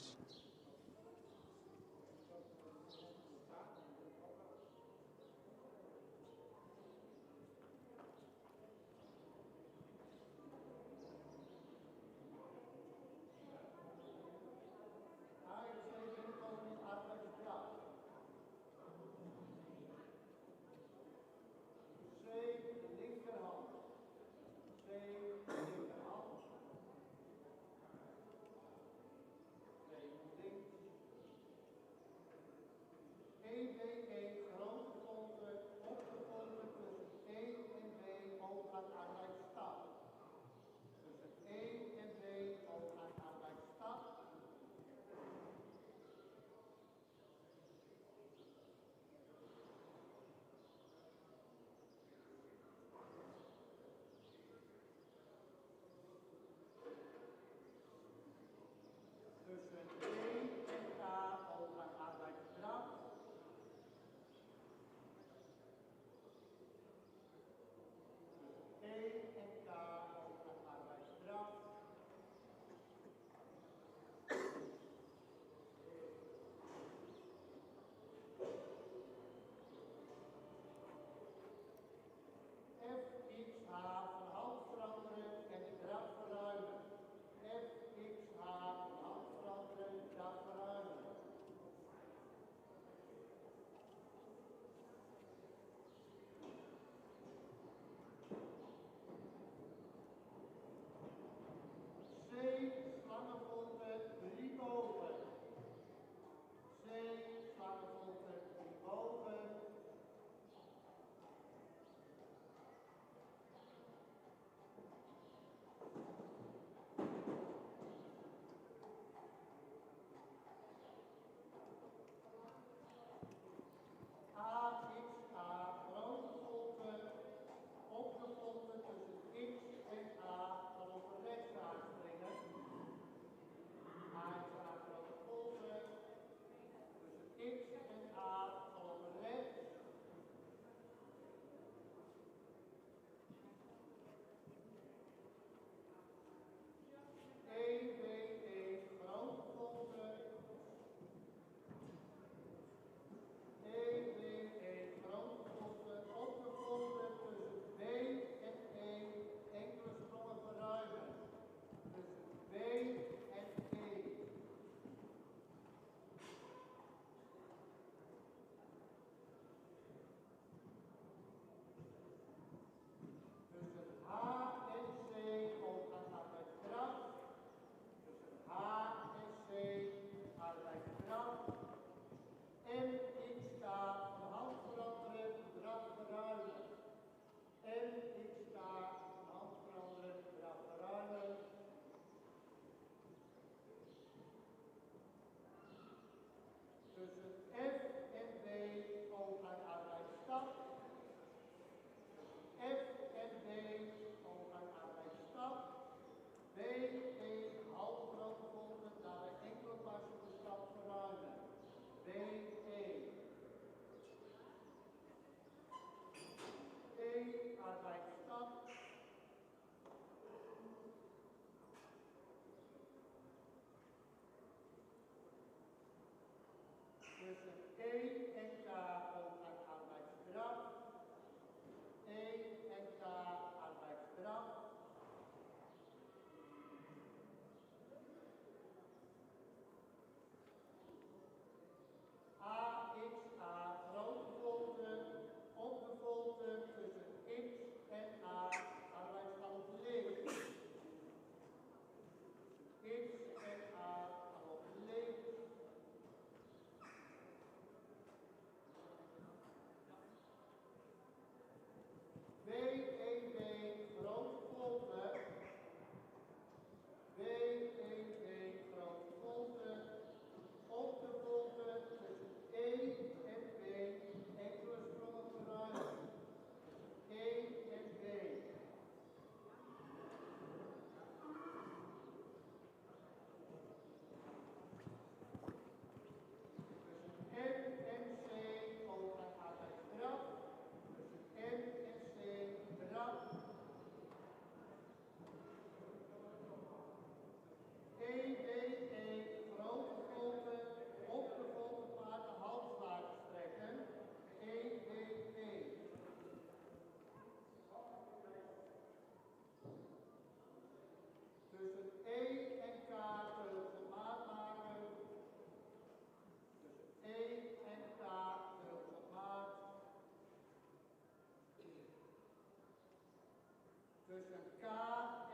B: tussen K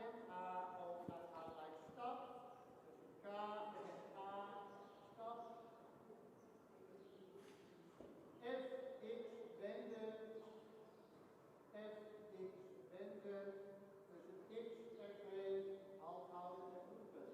B: en A ook naar allerlei stap. Tussen K en A, stap. Fx wende, Fx wende, tussen x en 2, halt houden en roepen.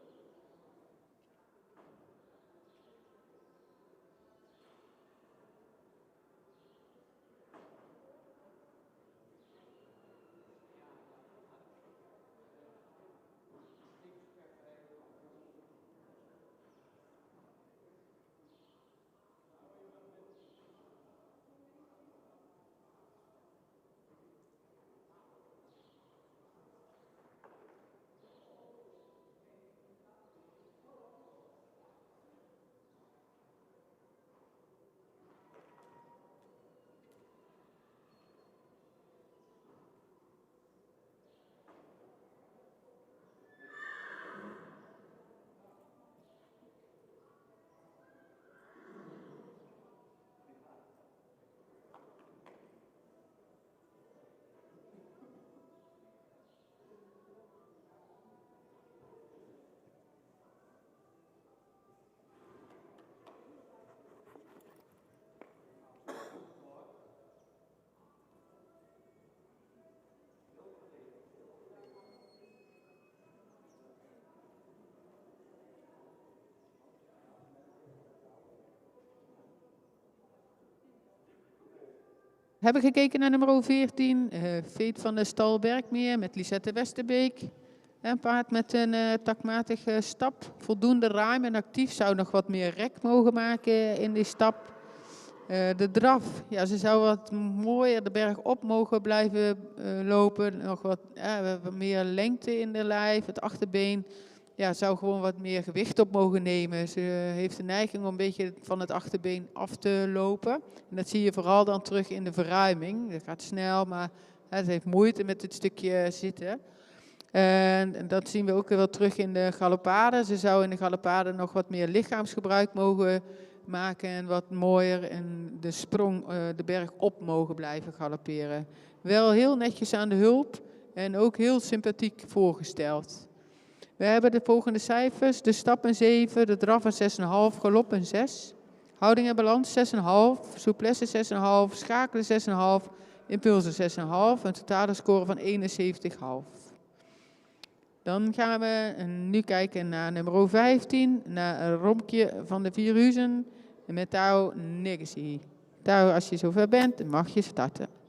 A: We hebben gekeken naar nummer 14, Veet van de Stalbergmeer met Lisette Westerbeek. Een paard met een takmatige stap, voldoende ruim en actief, zou nog wat meer rek mogen maken in die stap. De draf, ja, ze zou wat mooier de berg op mogen blijven lopen, nog wat meer lengte in de lijf, het achterbeen. Ja, zou gewoon wat meer gewicht op mogen nemen. Ze heeft de neiging om een beetje van het achterbeen af te lopen. En dat zie je vooral dan terug in de verruiming. Dat gaat snel, maar ze heeft moeite met het stukje zitten. En dat zien we ook wel terug in de galoppade. Ze zou in de galoppade nog wat meer lichaamsgebruik mogen maken en wat mooier en de sprong de berg op mogen blijven galopperen. Wel heel netjes aan de hulp en ook heel sympathiek voorgesteld. We hebben de volgende cijfers. De stap een 7, de draf een 6,5, galop een 6. Houding en balans 6,5, souplesse 6,5, schakelen 6,5, impulsen 6,5. Een totale score van 71,5. Dan gaan we nu kijken naar nummer 15, naar Romkje van de Vierhuizen met Tao Legacy. Tao, als je zover bent, mag je starten.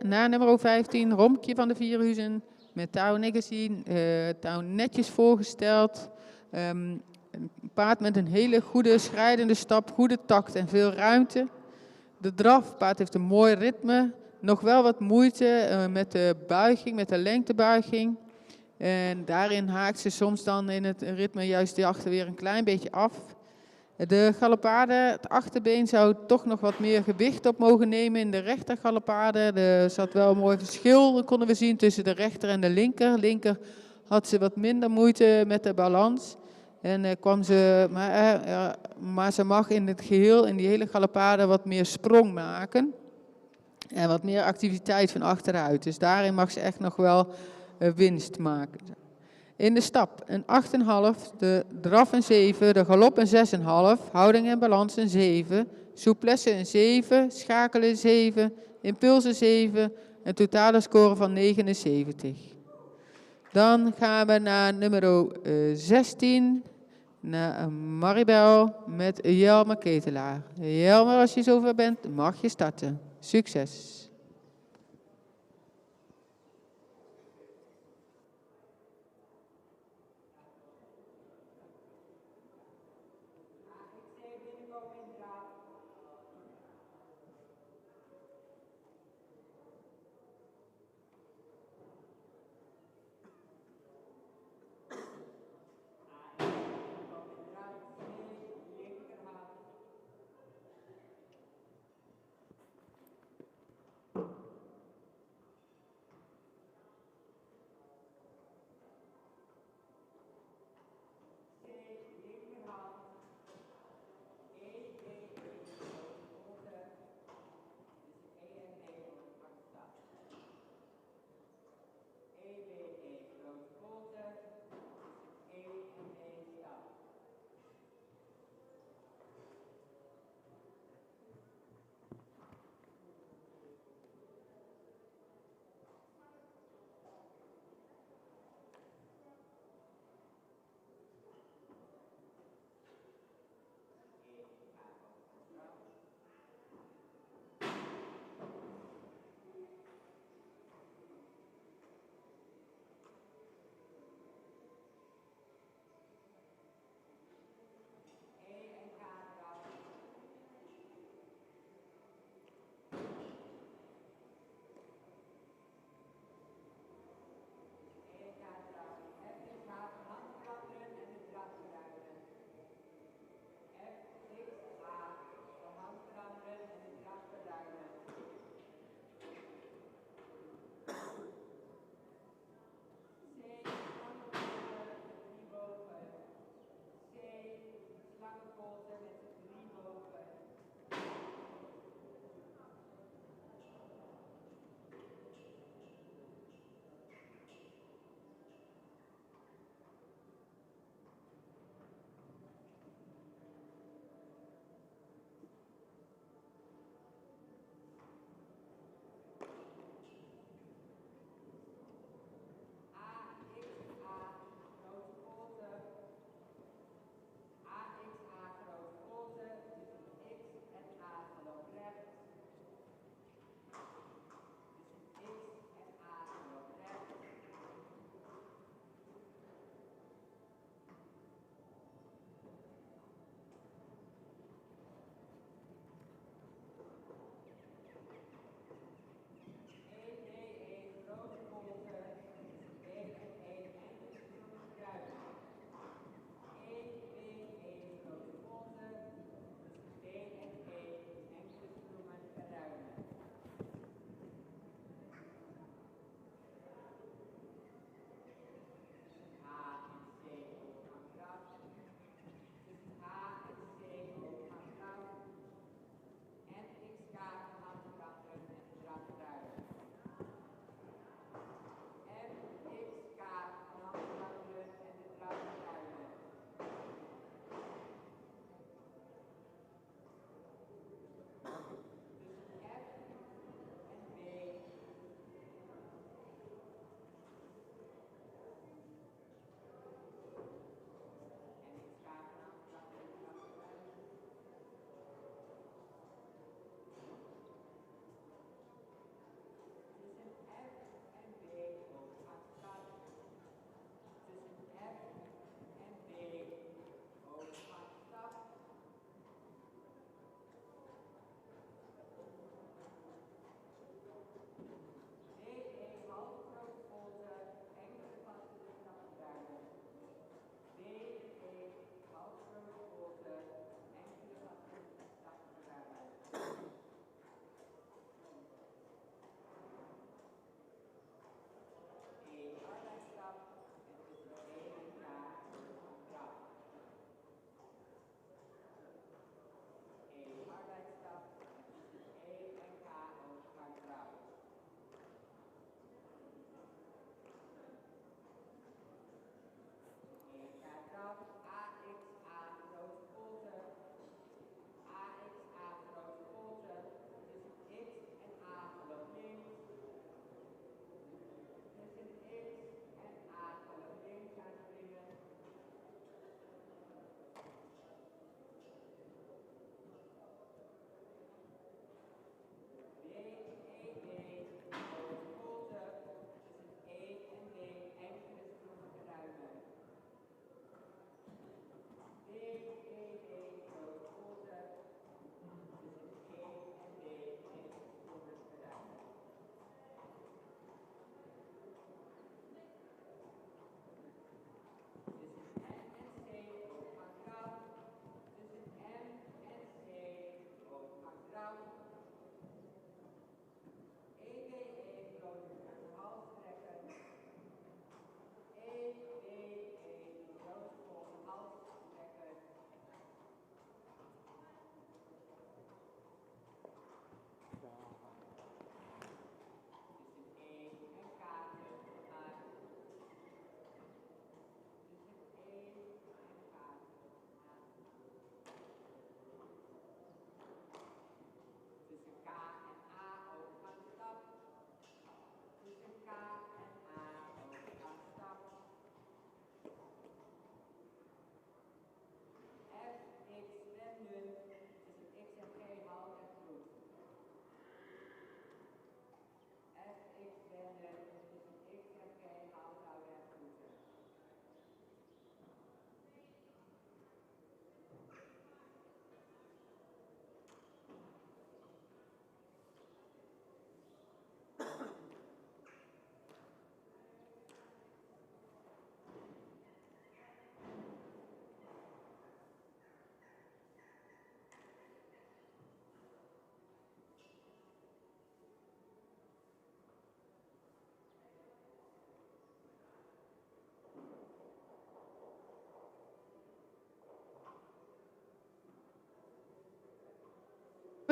A: Na nummer 15, Romkje van de Vierhuizen. Met touw gezien, touw netjes voorgesteld. Een paard met een hele goede schrijdende stap, goede takt en veel ruimte. De draf, paard heeft een mooi ritme. Nog wel wat moeite met de buiging, met de lengtebuiging. En daarin haakt ze soms dan in het ritme juist die achter weer een klein beetje af. De galopade, het achterbeen zou toch nog wat meer gewicht op mogen nemen in de rechter galopade. Er zat wel een mooi verschil, konden we zien, tussen de rechter en de linker. Linker had ze wat minder moeite met de balans. En kwam ze, maar ze mag in het geheel, in die hele galopade, wat meer sprong maken. En wat meer activiteit van achteruit. Dus daarin mag ze echt nog wel winst maken. In de stap een 8,5, de draf een 7, de galop een 6,5, houding en balans een 7, souplesse een 7, schakelen een 7, impuls een 7, een totale score van 79. Dan gaan we naar nummer 16, naar Maribel met Jelmer Ketelaar. Jelmer, als je zover bent, mag je starten. Succes!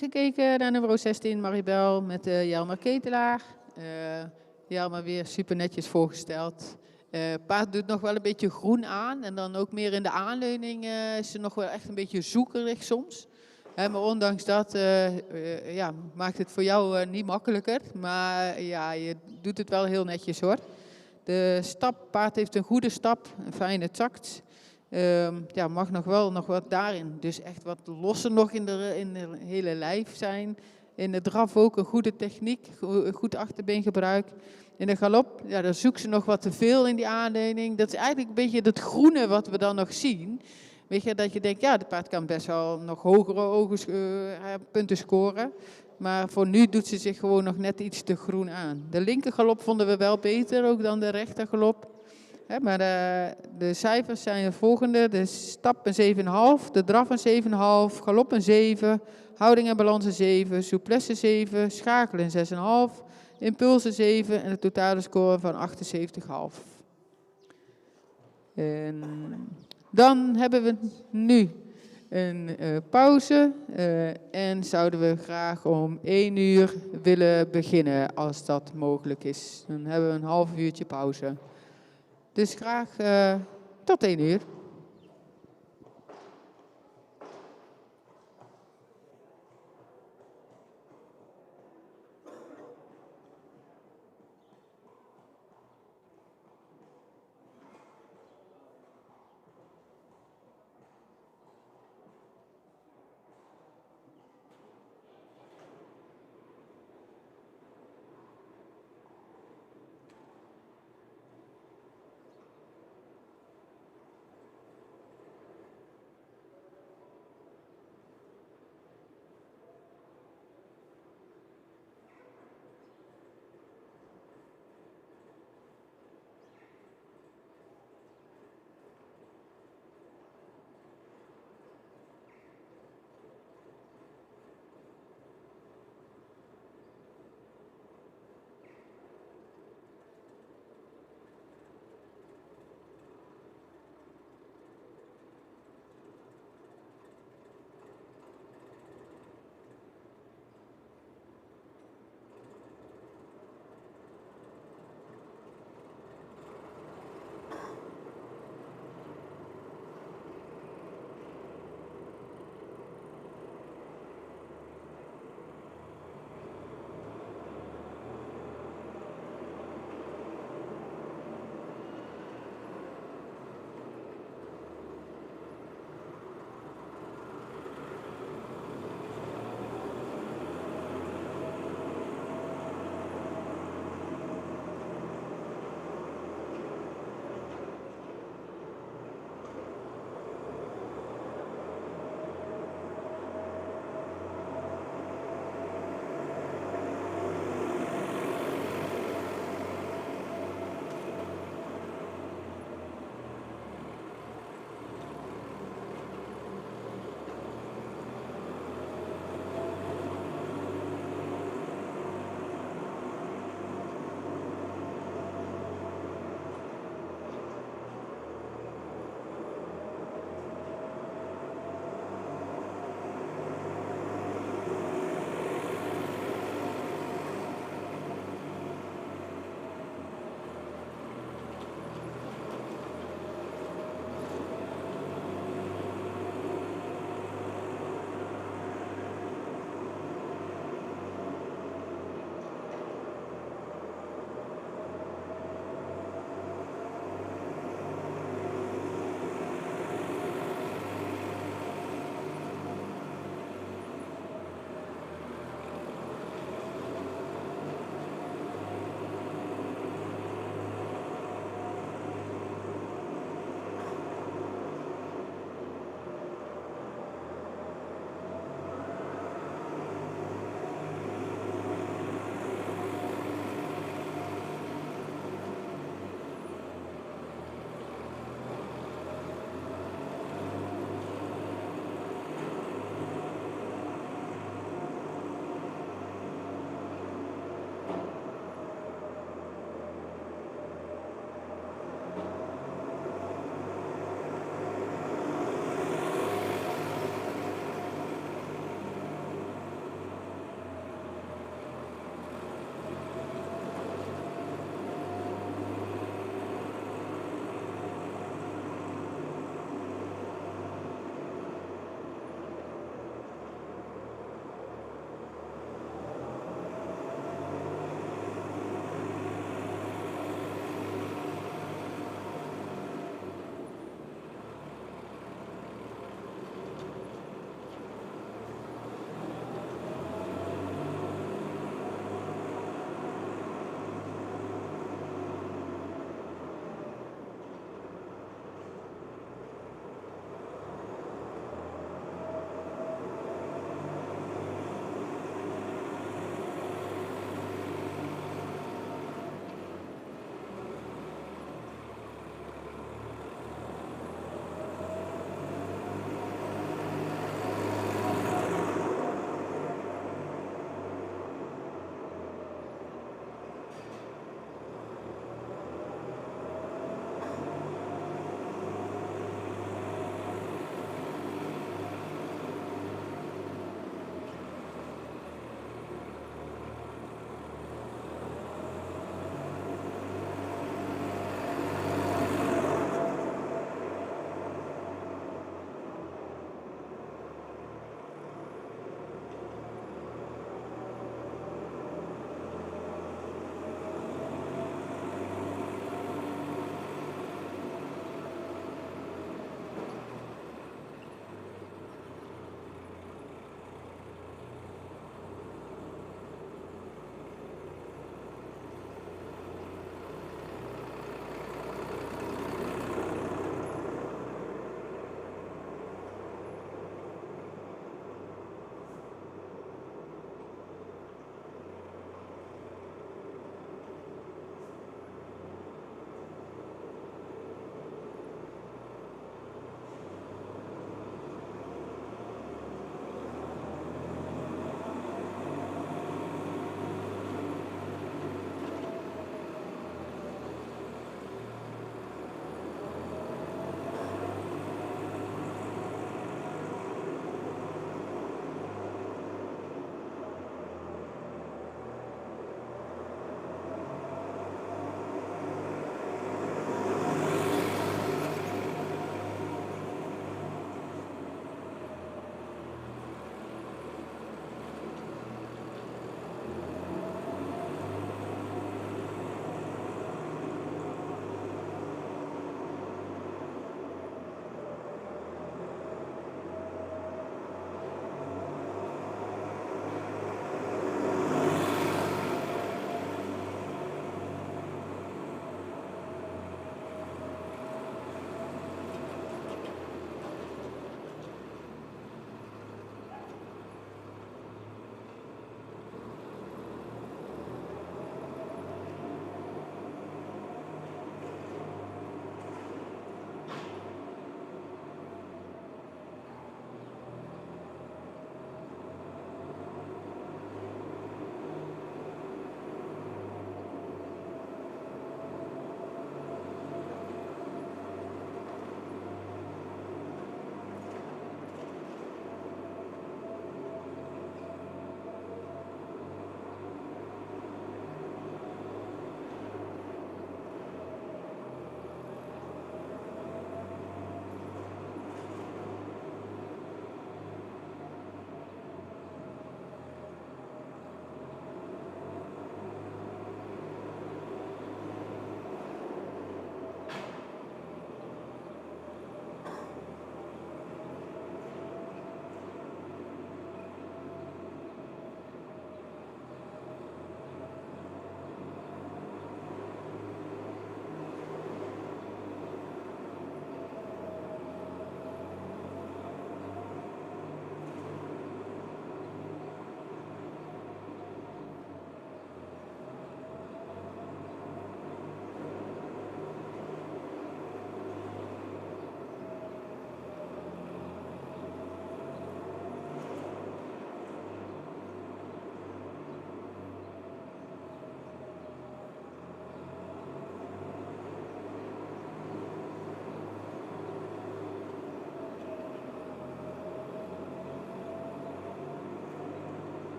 A: hebben gekeken naar nummer 16, Maribel, met Jelmer Ketelaar. Jelmer weer super netjes voorgesteld. Paard doet nog wel een beetje groen aan. En dan ook meer in de aanleuning is ze nog wel echt een beetje zoekerig soms. Maar ondanks dat ja, maakt het voor jou niet makkelijker. Maar ja, je doet het wel heel netjes hoor. De stap, paard heeft een goede stap, een fijne takt. Ja, mag nog wat daarin. Dus echt wat losser nog in de hele lijf zijn. In de draf ook een goede techniek, goed achterbeengebruik. In de galop, ja, daar zoekt ze nog wat te veel in die aanleiding. Dat is eigenlijk een beetje het groene wat we dan nog zien. Weet je, dat je denkt, ja, de paard kan best wel nog hogere punten scoren. Maar voor nu doet ze zich gewoon nog net iets te groen aan. De linkergalop vonden we wel beter ook dan de rechtergalop. Maar de cijfers zijn de volgende. De stap een 7,5, de draf een 7,5, galop een 7, houding en balans een 7, souplesse 7, schakelen een 6,5, impulsen 7 en de totale score van 78,5. En dan hebben we nu een pauze en zouden we graag om 1 uur willen beginnen als dat mogelijk is. Dan hebben we een half uurtje pauze. Dus graag tot 1 uur.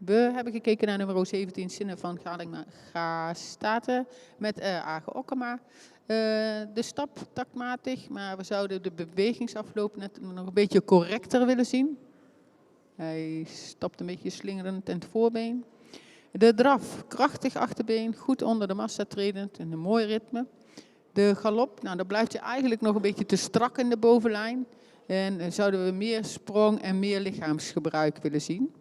A: We hebben gekeken naar nummer 17, Zinnen van Ga Staten met Age Okkema. De stap taktmatig, maar we zouden de bewegingsafloop net nog een beetje correcter willen zien. Hij stapt een beetje slingerend in het voorbeen. De draf, krachtig achterbeen, goed onder de massa tredend en een mooi ritme. De galop, nou dan blijft hij eigenlijk nog een beetje te strak in de bovenlijn. En zouden we meer sprong en meer lichaamsgebruik willen zien.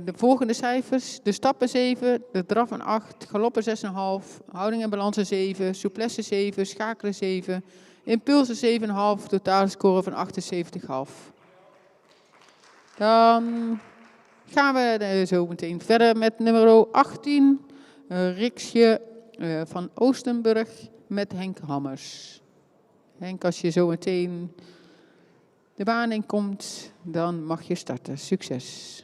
A: De volgende cijfers, de stappen 7, de draf een 8, galoppen 6,5, houding en balans een 7, souplesse 7, schakelen 7, impulsen 7,5, totale score van 78,5. Dan gaan we zo meteen verder met nummer 18, Riksje van Oostenburg met Henk Hammers. Henk, als je zo meteen de baan in komt, dan mag je starten. Succes!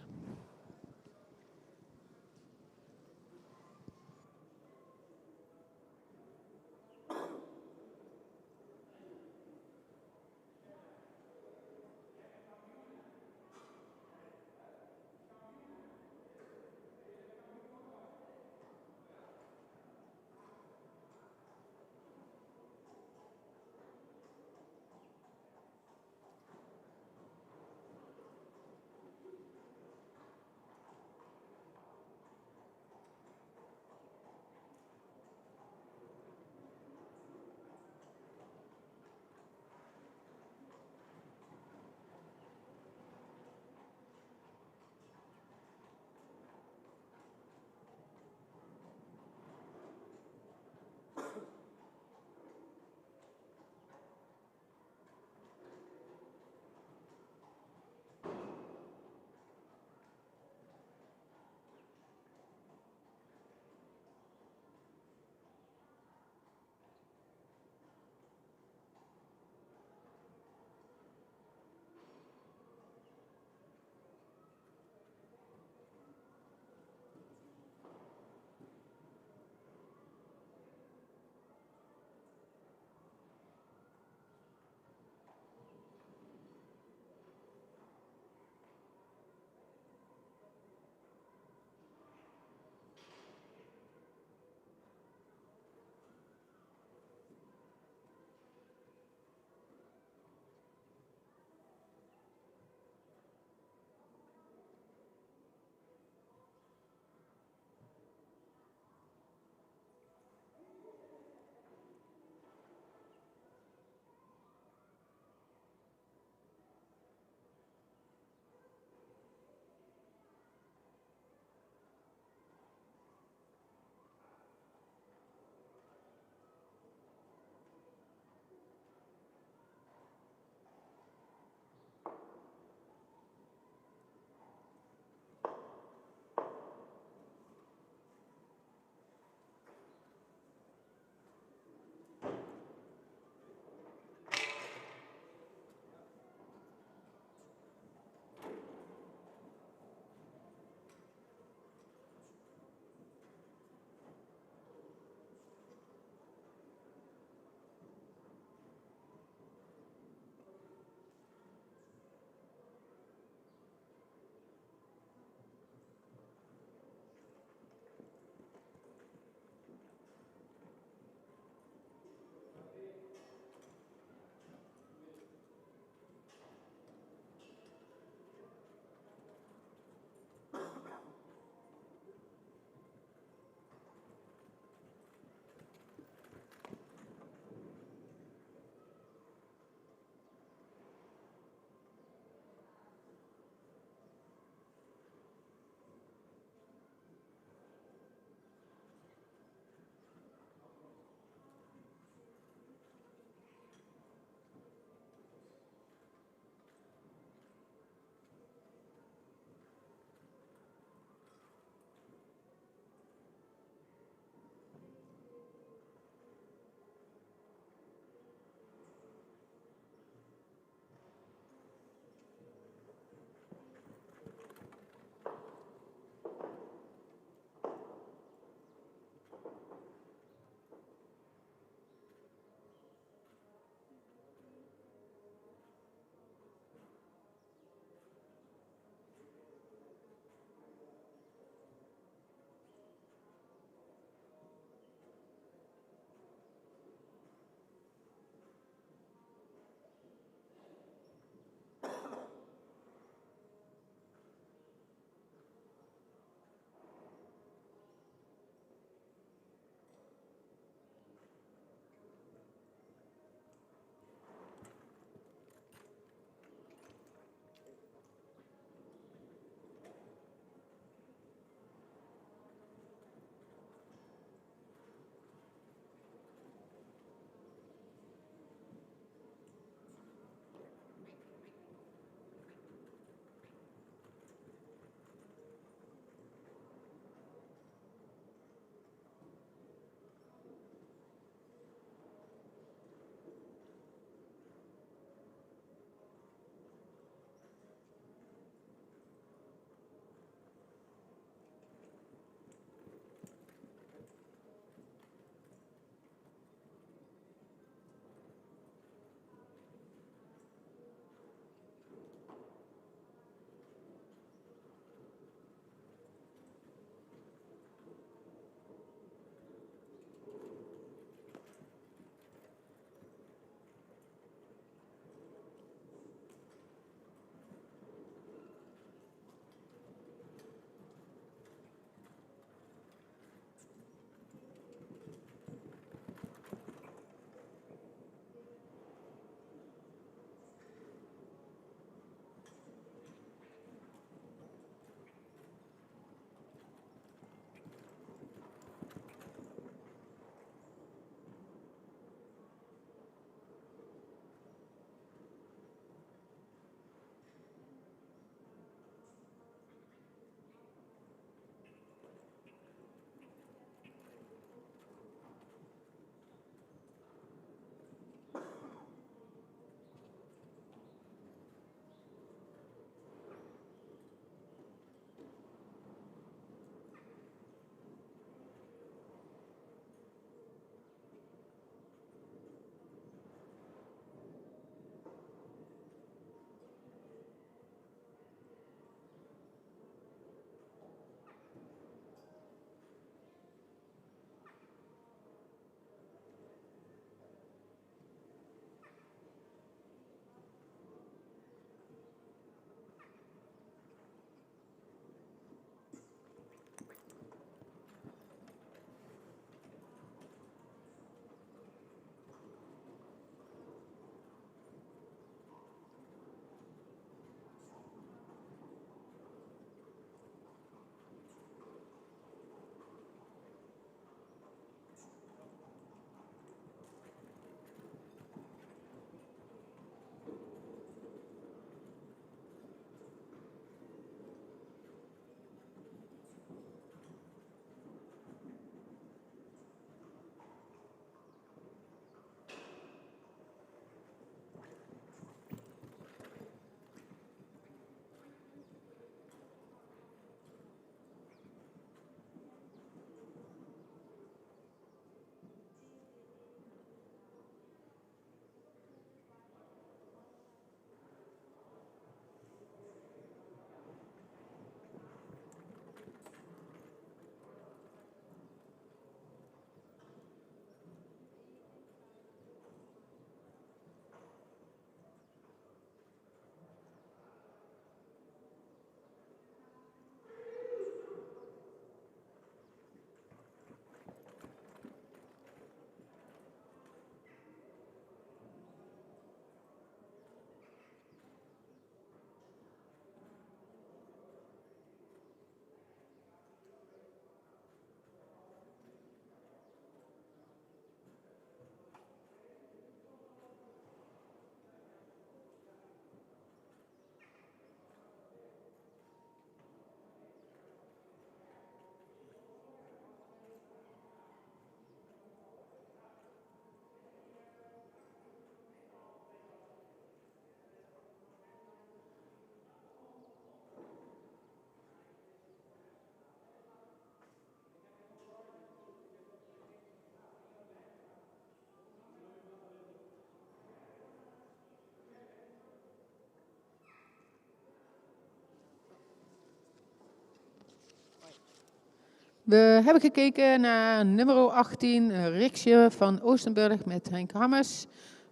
A: We hebben gekeken naar nummer 18, Riksje van Oostenburg met Henk Hammers.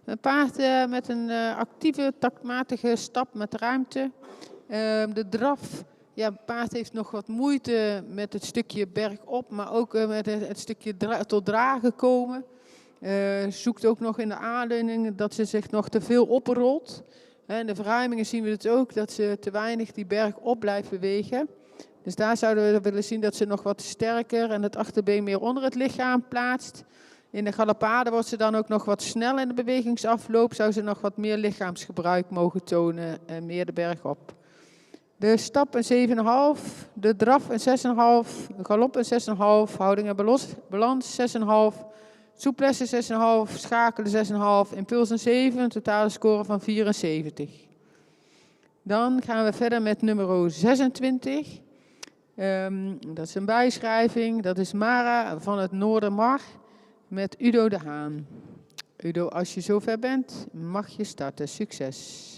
A: Een paard met een actieve, taktmatige stap met ruimte. De draf, ja, het paard heeft nog wat moeite met het stukje bergop, maar ook met het stukje tot dragen komen. Zoekt ook nog in de aanleuning dat ze zich nog te veel oprolt. In de verruimingen zien we het ook, dat ze te weinig die berg op blijft bewegen. Dus daar zouden we willen zien dat ze nog wat sterker en het achterbeen meer onder het lichaam plaatst. In de galopade wordt ze dan ook nog wat snel in de bewegingsafloop. Zou ze nog wat meer lichaamsgebruik mogen tonen en meer de berg op. De stap een 7,5, de draf een 6,5, de galop een 6,5, houding en balans 6,5, souplesse 6,5, schakelen 6,5, impuls een 7, een totale score van 74. Dan gaan we verder met nummer 26. Dat is een bijschrijving, dat is Mara van het Noordermar met Udo de Haan. Udo, als je zover bent, mag je starten. Succes!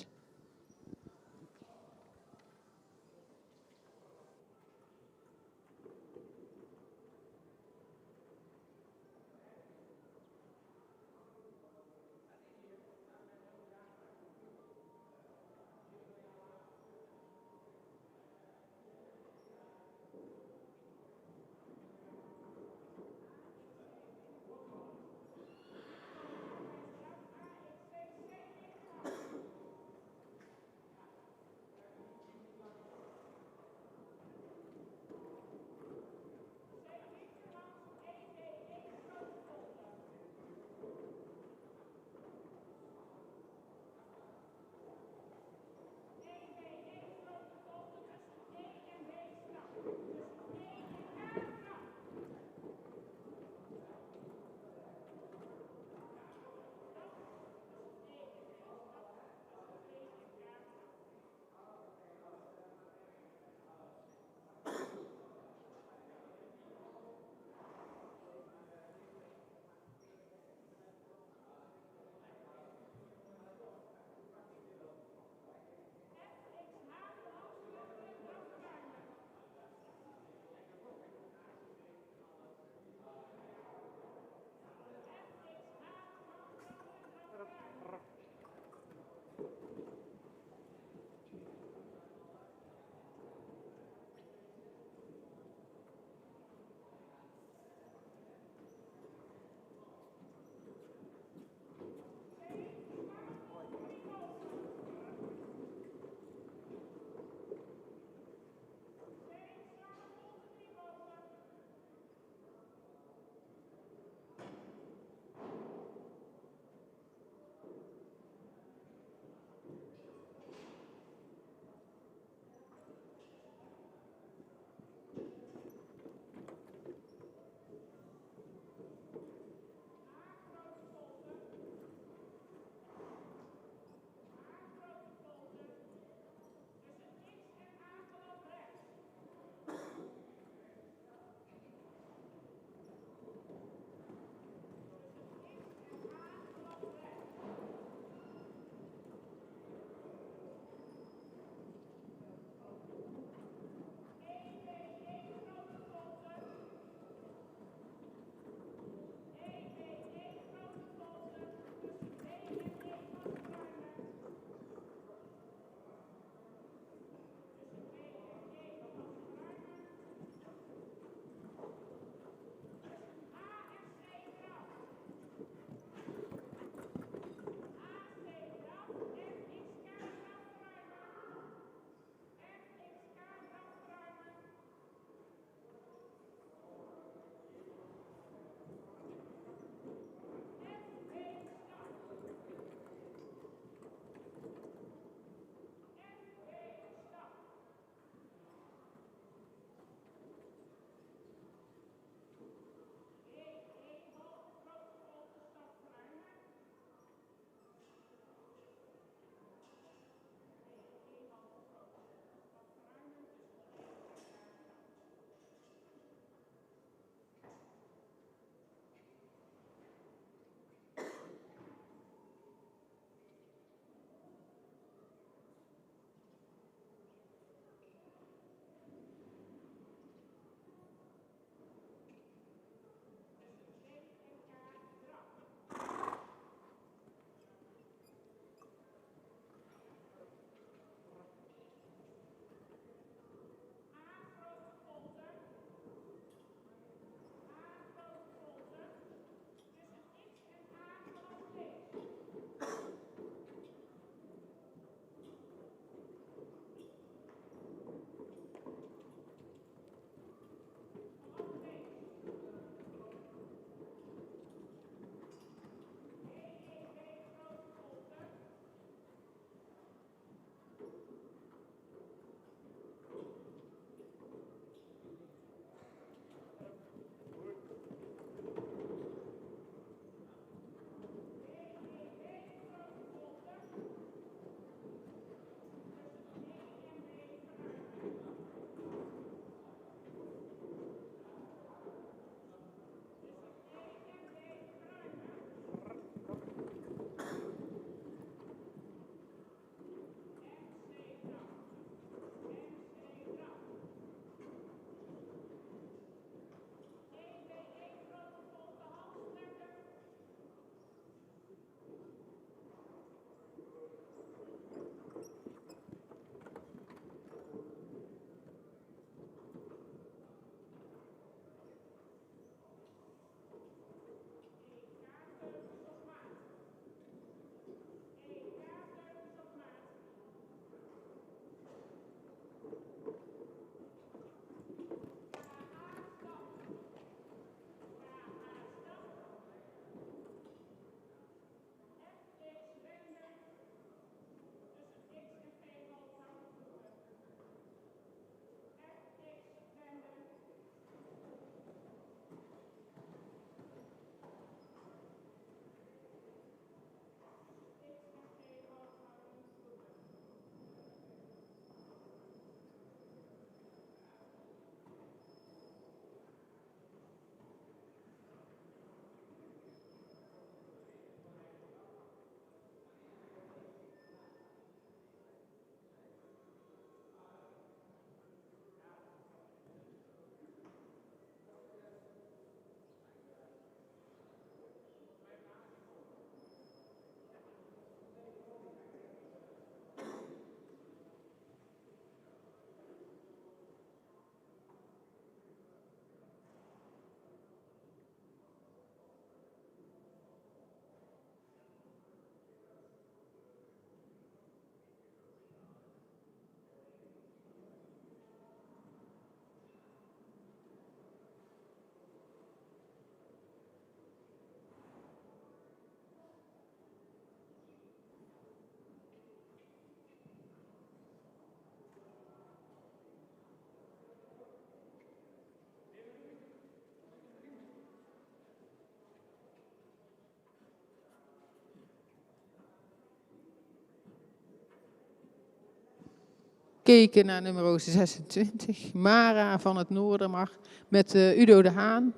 A: gekeken naar nummer 26, Mara van het Noorden mag, met Udo de Haan.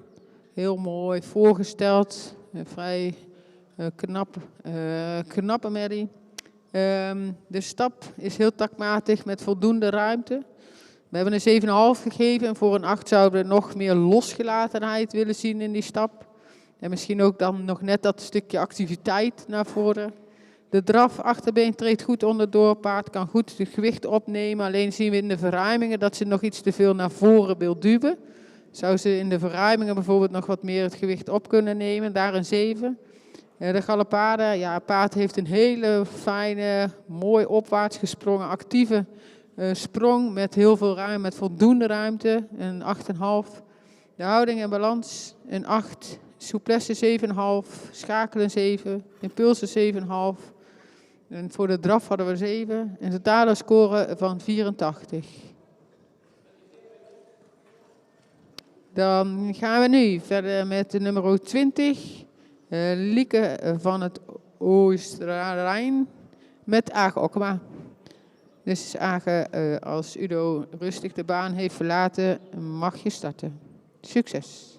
A: Heel mooi voorgesteld, vrij knappe merrie. De stap is heel takmatig met voldoende ruimte. We hebben een 7,5 gegeven en voor een 8 zouden we nog meer losgelatenheid willen zien in die stap. En misschien ook dan nog net dat stukje activiteit naar voren. De draf achterbeen treedt goed onderdoor, paard kan goed het gewicht opnemen. Alleen zien we in de verruimingen dat ze nog iets te veel naar voren wil duwen. Zou ze in de verruimingen bijvoorbeeld nog wat meer het gewicht op kunnen nemen, daar een 7. De galopade, ja, paard heeft een hele fijne, mooi opwaarts gesprongen, actieve sprong met heel veel ruimte, met voldoende ruimte, een 8,5. De houding en balans, een 8. Souplesse 7,5, schakelen 7, impulsen 7,5. En voor de draf hadden we 7. En totale score van 84. Dan gaan we nu verder met de nummer 20. Lieke van het Oosterrijn met Age Okma. Dus Age, als Udo rustig de baan heeft verlaten, mag je starten. Succes!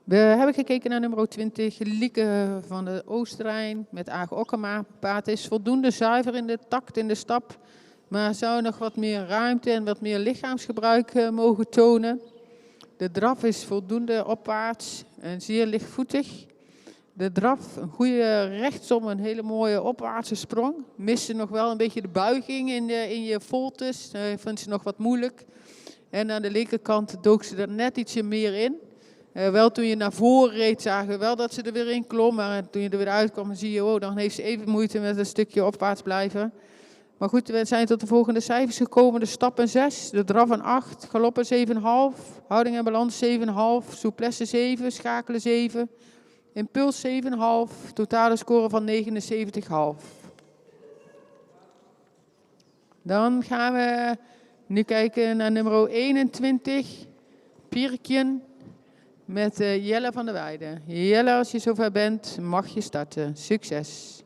A: We hebben gekeken naar nummer 20, Lieke van de Oosterrijn met Aage Okkema. Paard is voldoende zuiver in de takt, in de stap, maar zou nog wat meer ruimte en wat meer lichaamsgebruik mogen tonen. De draf is voldoende opwaarts en zeer lichtvoetig. De draf, een goede rechtsom, een hele mooie opwaartse sprong. Miste nog wel een beetje de buiging in je voltes, vindt ze nog wat moeilijk. En aan de linkerkant dook ze er net ietsje meer in. Wel toen je naar voren reed zagen we wel dat ze er weer in klom. Maar toen je er weer uitkwam zie je, oh, dan heeft ze even moeite met een stukje opwaarts blijven. Maar goed, we zijn tot de volgende cijfers gekomen. De stap een 6, de draf een 8, galop een 7,5, houding en balans 7,5, souplesse 7, schakelen 7, impuls 7,5, totale score van 79,5. Dan gaan we nu kijken naar nummer 21, Pirkjen. Met Jelle van der Weijden. Jelle, als je zover bent, mag je starten. Succes!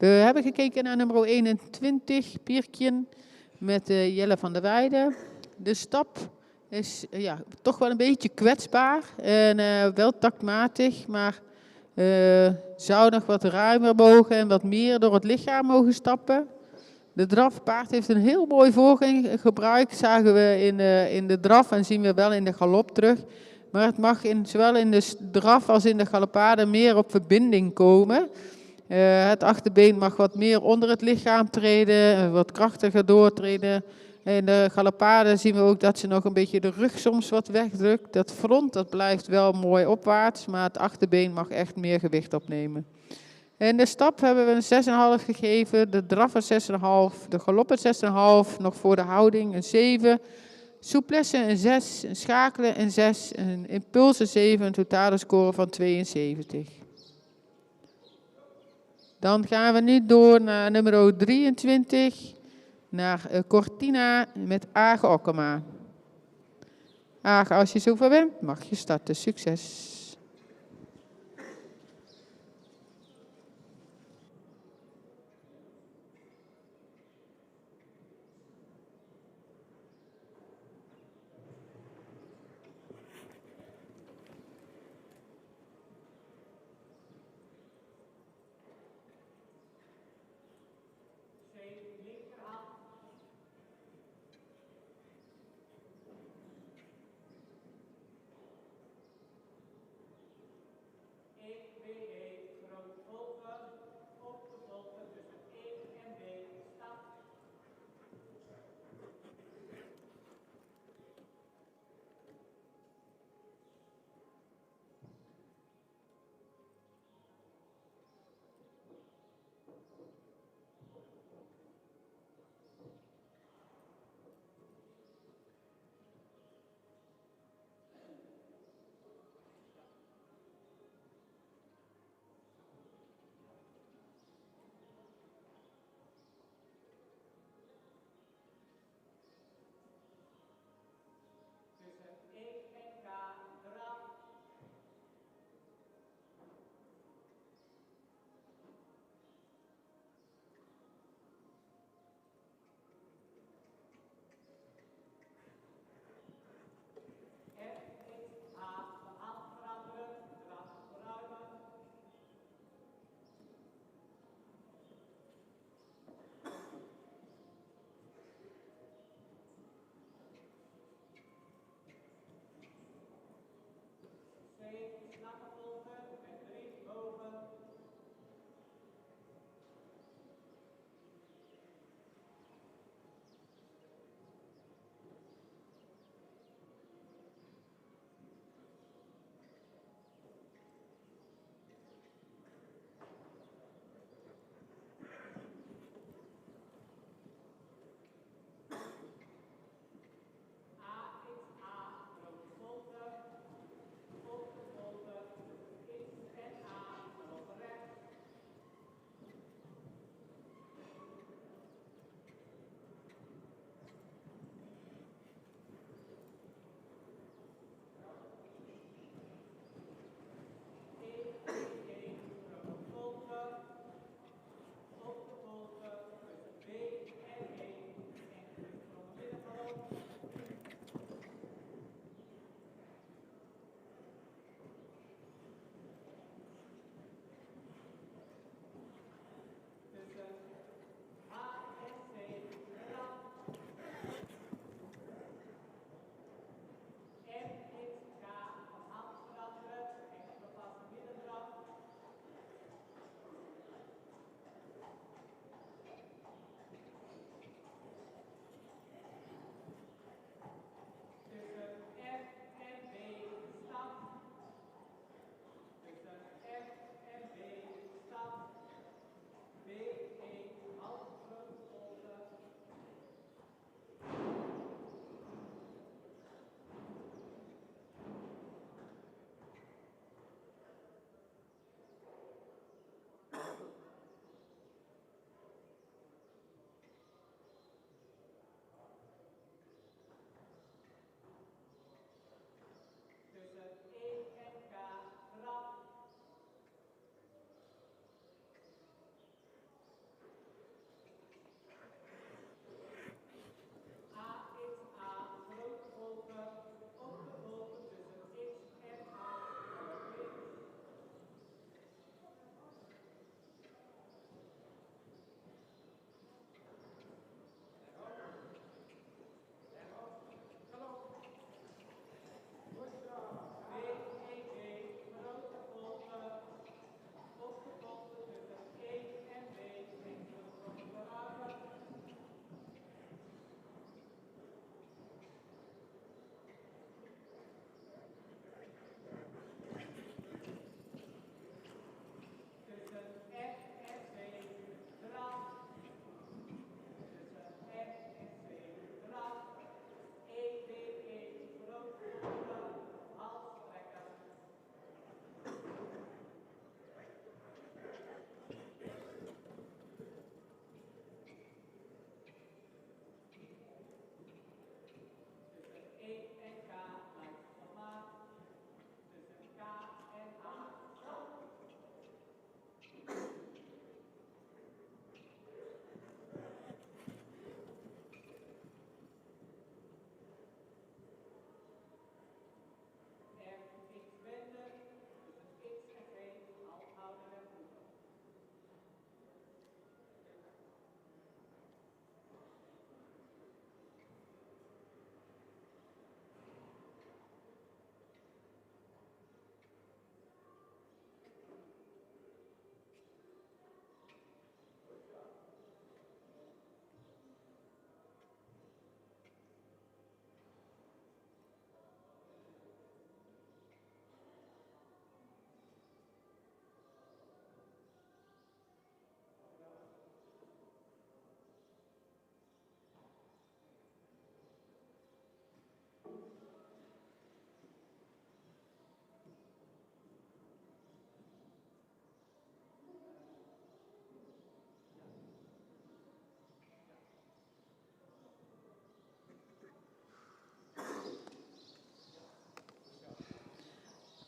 A: We hebben gekeken naar nummer 21, Pierkjen, met Jelle van der Weijden. De stap is toch wel een beetje kwetsbaar en wel taktmatig, maar zou nog wat ruimer mogen en wat meer door het lichaam mogen stappen. De drafpaard heeft een heel mooi voorgebruik, zagen we in de draf en zien we wel in de galop terug. Maar het mag zowel in de draf als in de galopade meer op verbinding komen. Het achterbeen mag wat meer onder het lichaam treden, wat krachtiger doortreden. In de galopade zien we ook dat ze nog een beetje de rug soms wat wegdrukt. Dat front dat blijft wel mooi opwaarts, maar het achterbeen mag echt meer gewicht opnemen. In de stap hebben we een 6,5 gegeven, de draf een 6,5, de galop een 6,5, nog voor de houding een 7. Souplesse een 6, een schakelen een 6, een impuls een 7, een totale score van 72. Dan gaan we nu door naar nummer 23, naar Cortina met Age Okkema. Age, als je zover bent, mag je starten. Succes!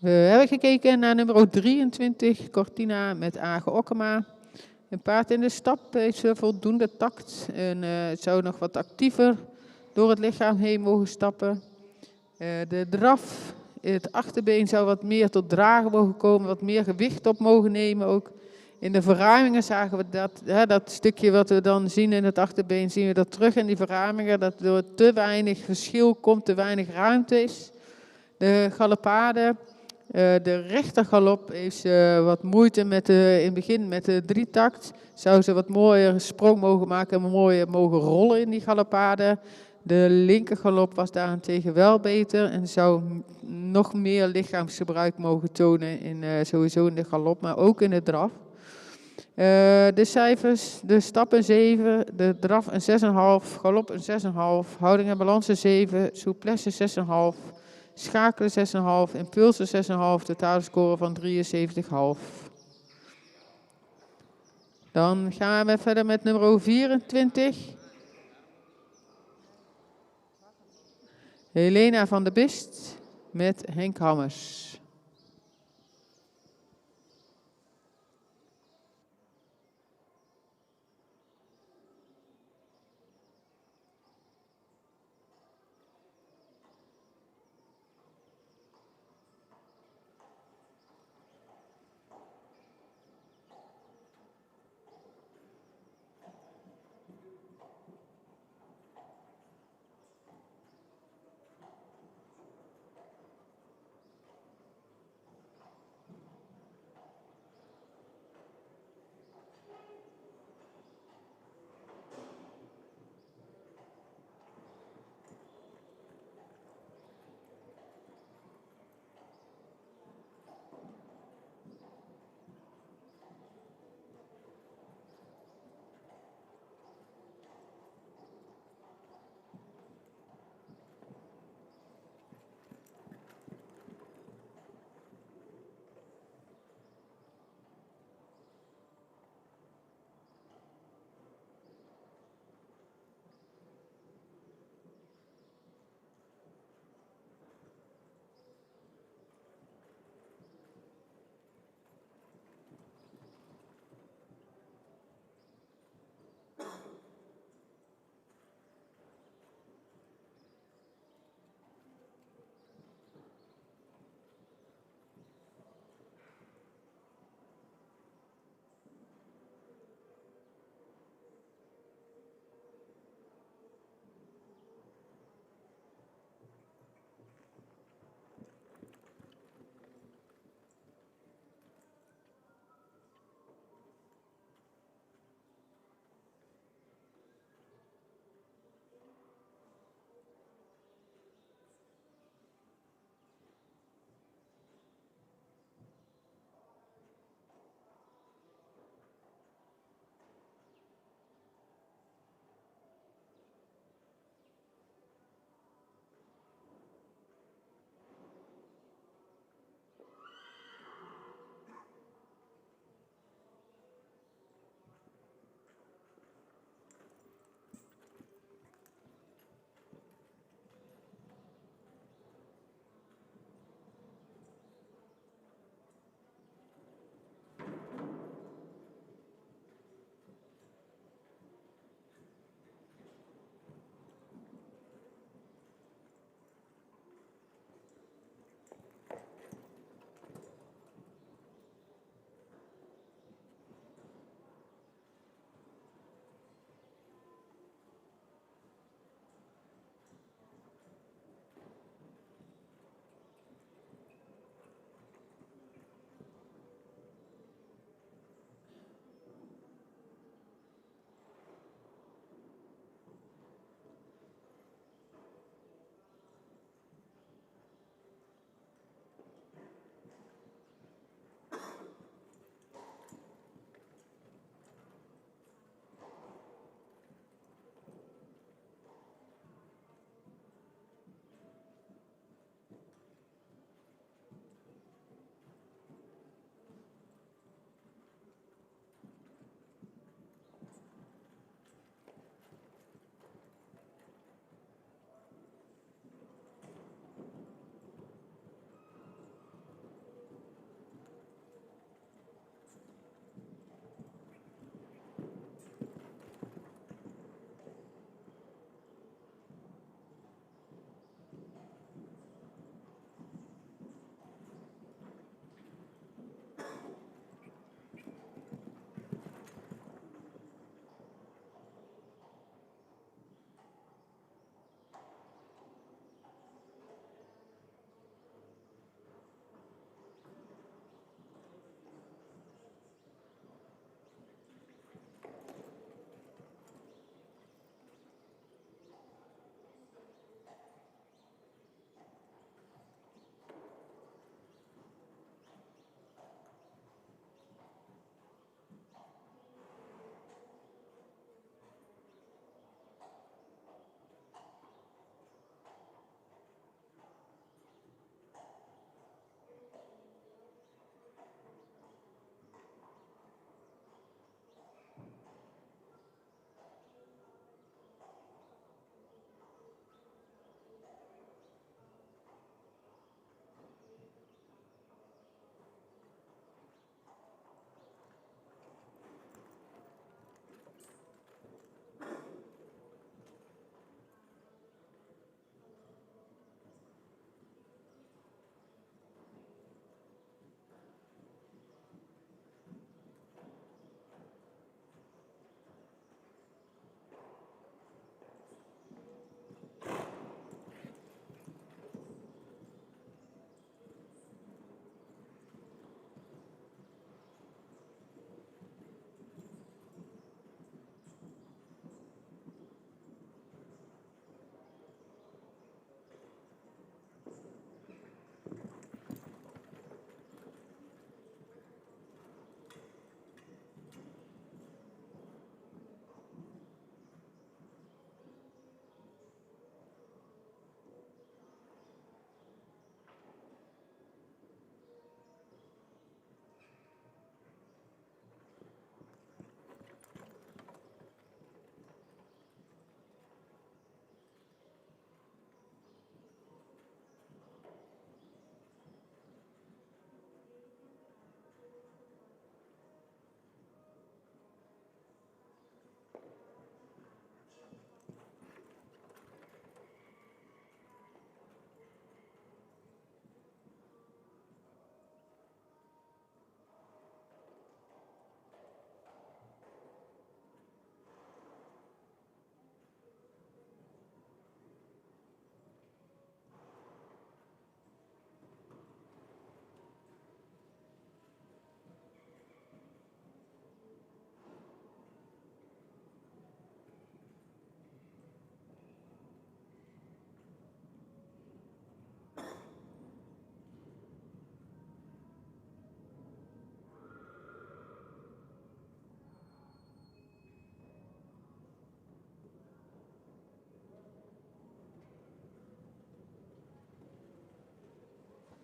A: We hebben gekeken naar nummer 23, Cortina met Age Okkema. Een paard in de stap heeft voldoende tact en het zou nog wat actiever door het lichaam heen mogen stappen. De draf, het achterbeen zou wat meer tot dragen mogen komen, wat meer gewicht op mogen nemen ook. In de verruimingen zagen we dat stukje wat we dan zien in het achterbeen, zien we dat terug in die verruimingen, dat er te weinig verschil komt, te weinig ruimte is. De galopade, de rechtergalop heeft wat moeite in het begin met de drietakt. Zou ze wat mooier sprong mogen maken en mooier mogen rollen in die galopade. De linkergalop was daarentegen wel beter en zou nog meer lichaamsgebruik mogen tonen, sowieso in de galop, maar ook in de draf. De cijfers, de stap een 7, de draf een 6,5, galop een 6,5, houding en balans een 7, souplesse 6,5, schakelen 6,5, impulsen 6,5, totale score van 73,5. Dan gaan we verder met nummer 24. Helena van der Bist met Henk Hammers.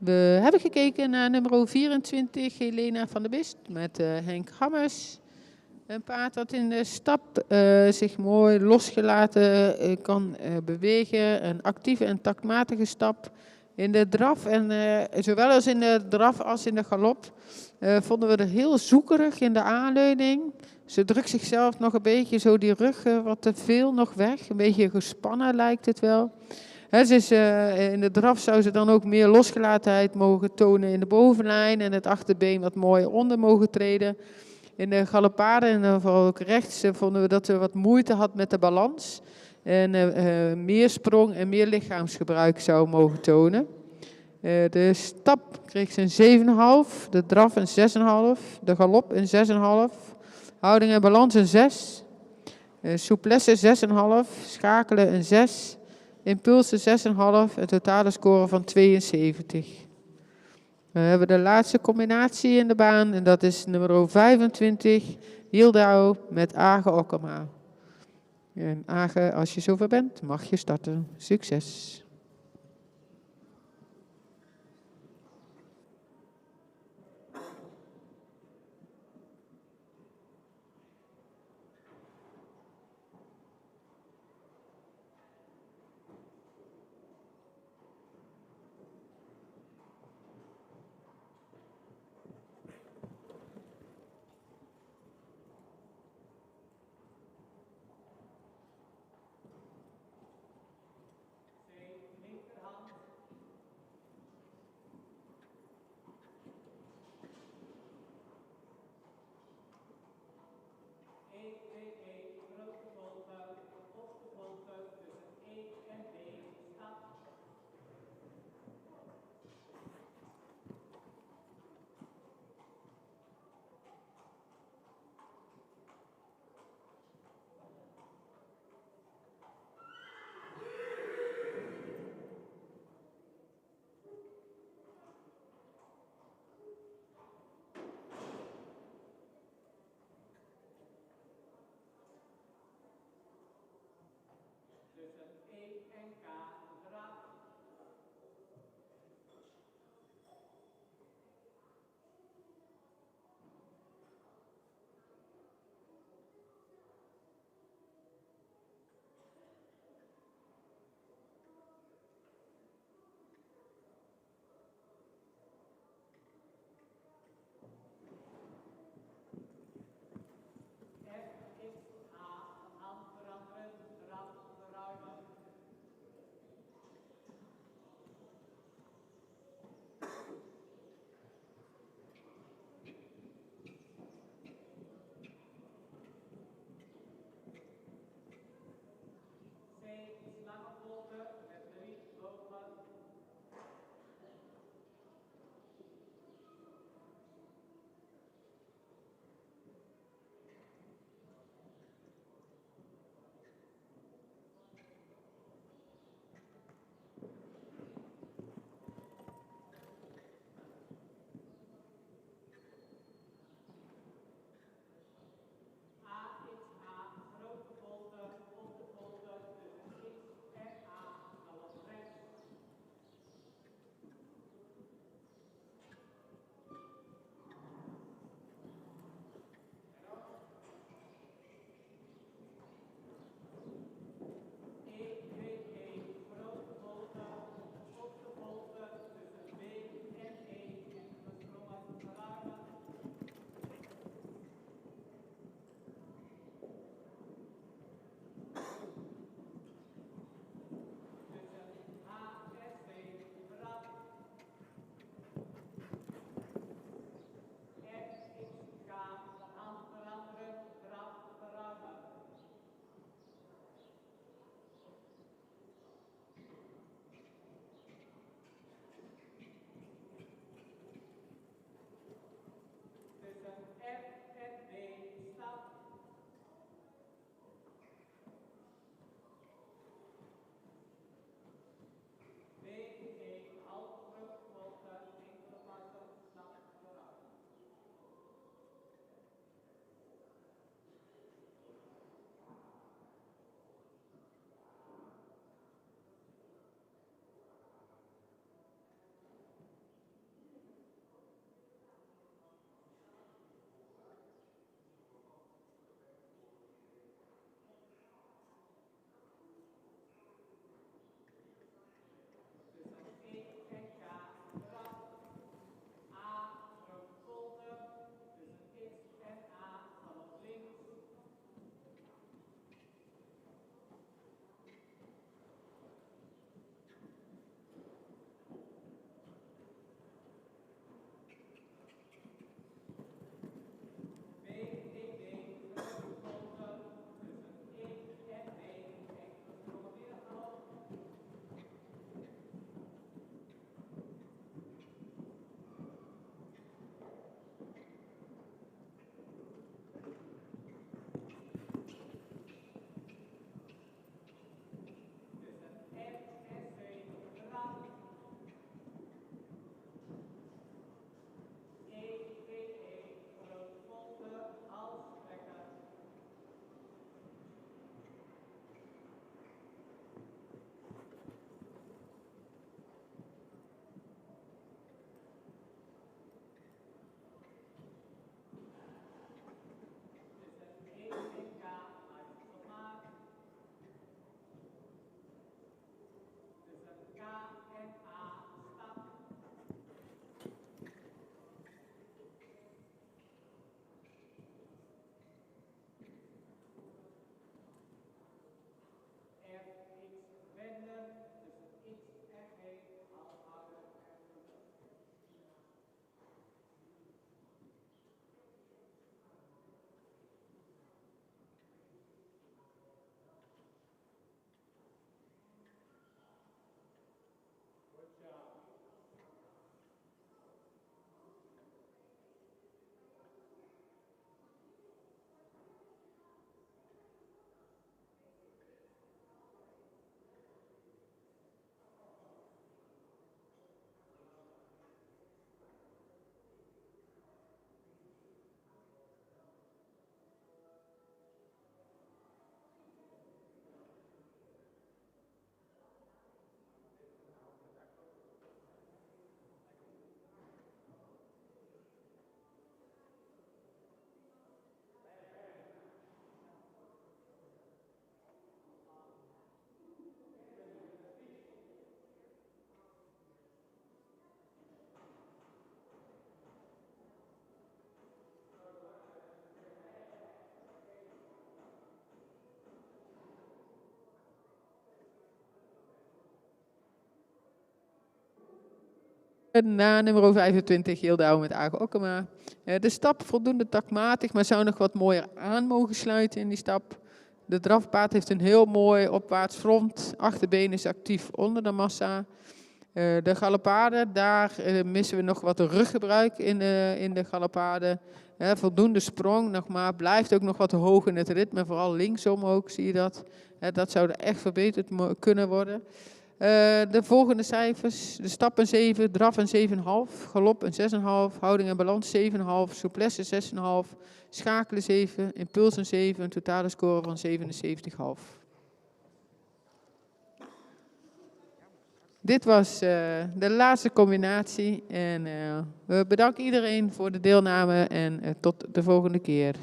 A: We hebben gekeken naar nummer 24, Helena van der Bist, met Henk Hammers. Een paard dat in de stap zich mooi losgelaten kan bewegen. Een actieve en taktmatige stap. In de draf, en zowel als in de draf als in de galop, vonden we er heel zoekerig in de aanleuning. Ze drukt zichzelf nog een beetje zo die rug wat te veel nog weg. Een beetje gespannen lijkt het wel. In de draf zou ze dan ook meer losgelatenheid mogen tonen in de bovenlijn. En het achterbeen wat mooier onder mogen treden. In de galopade en vooral ook rechts vonden we dat ze wat moeite had met de balans. En meer sprong en meer lichaamsgebruik zou mogen tonen. De stap kreeg ze een 7,5. De draf een 6,5. De galop een 6,5. Houding en balans een 6. Souplesse 6,5. Schakelen een 6. Impulsen 6,5. Een totale score van 72. We hebben de laatste combinatie in de baan en dat is nummer 25, Hildau met Age Okkema. En Age, als je zover bent, mag je starten. Succes! Na nummer 25, Gildau met Aage Okkema. De stap voldoende takmatig, maar zou nog wat mooier aan mogen sluiten in die stap. De drafpaard heeft een heel mooi opwaarts front. Achterbeen is actief onder de massa. De galopade, daar missen we nog wat ruggebruik in de galopade. Voldoende sprong, nog maar blijft ook nog wat te hoog in het ritme. Vooral linksom ook, zie je dat. Dat zou er echt verbeterd kunnen worden. De volgende cijfers, de stap een 7, draf een 7,5, galop een 6,5, houding en balans 7,5, souplesse 6,5, schakelen 7, impuls een 7, een totale score van 77,5. Dit was de laatste combinatie en we bedanken iedereen voor de deelname en tot de volgende keer.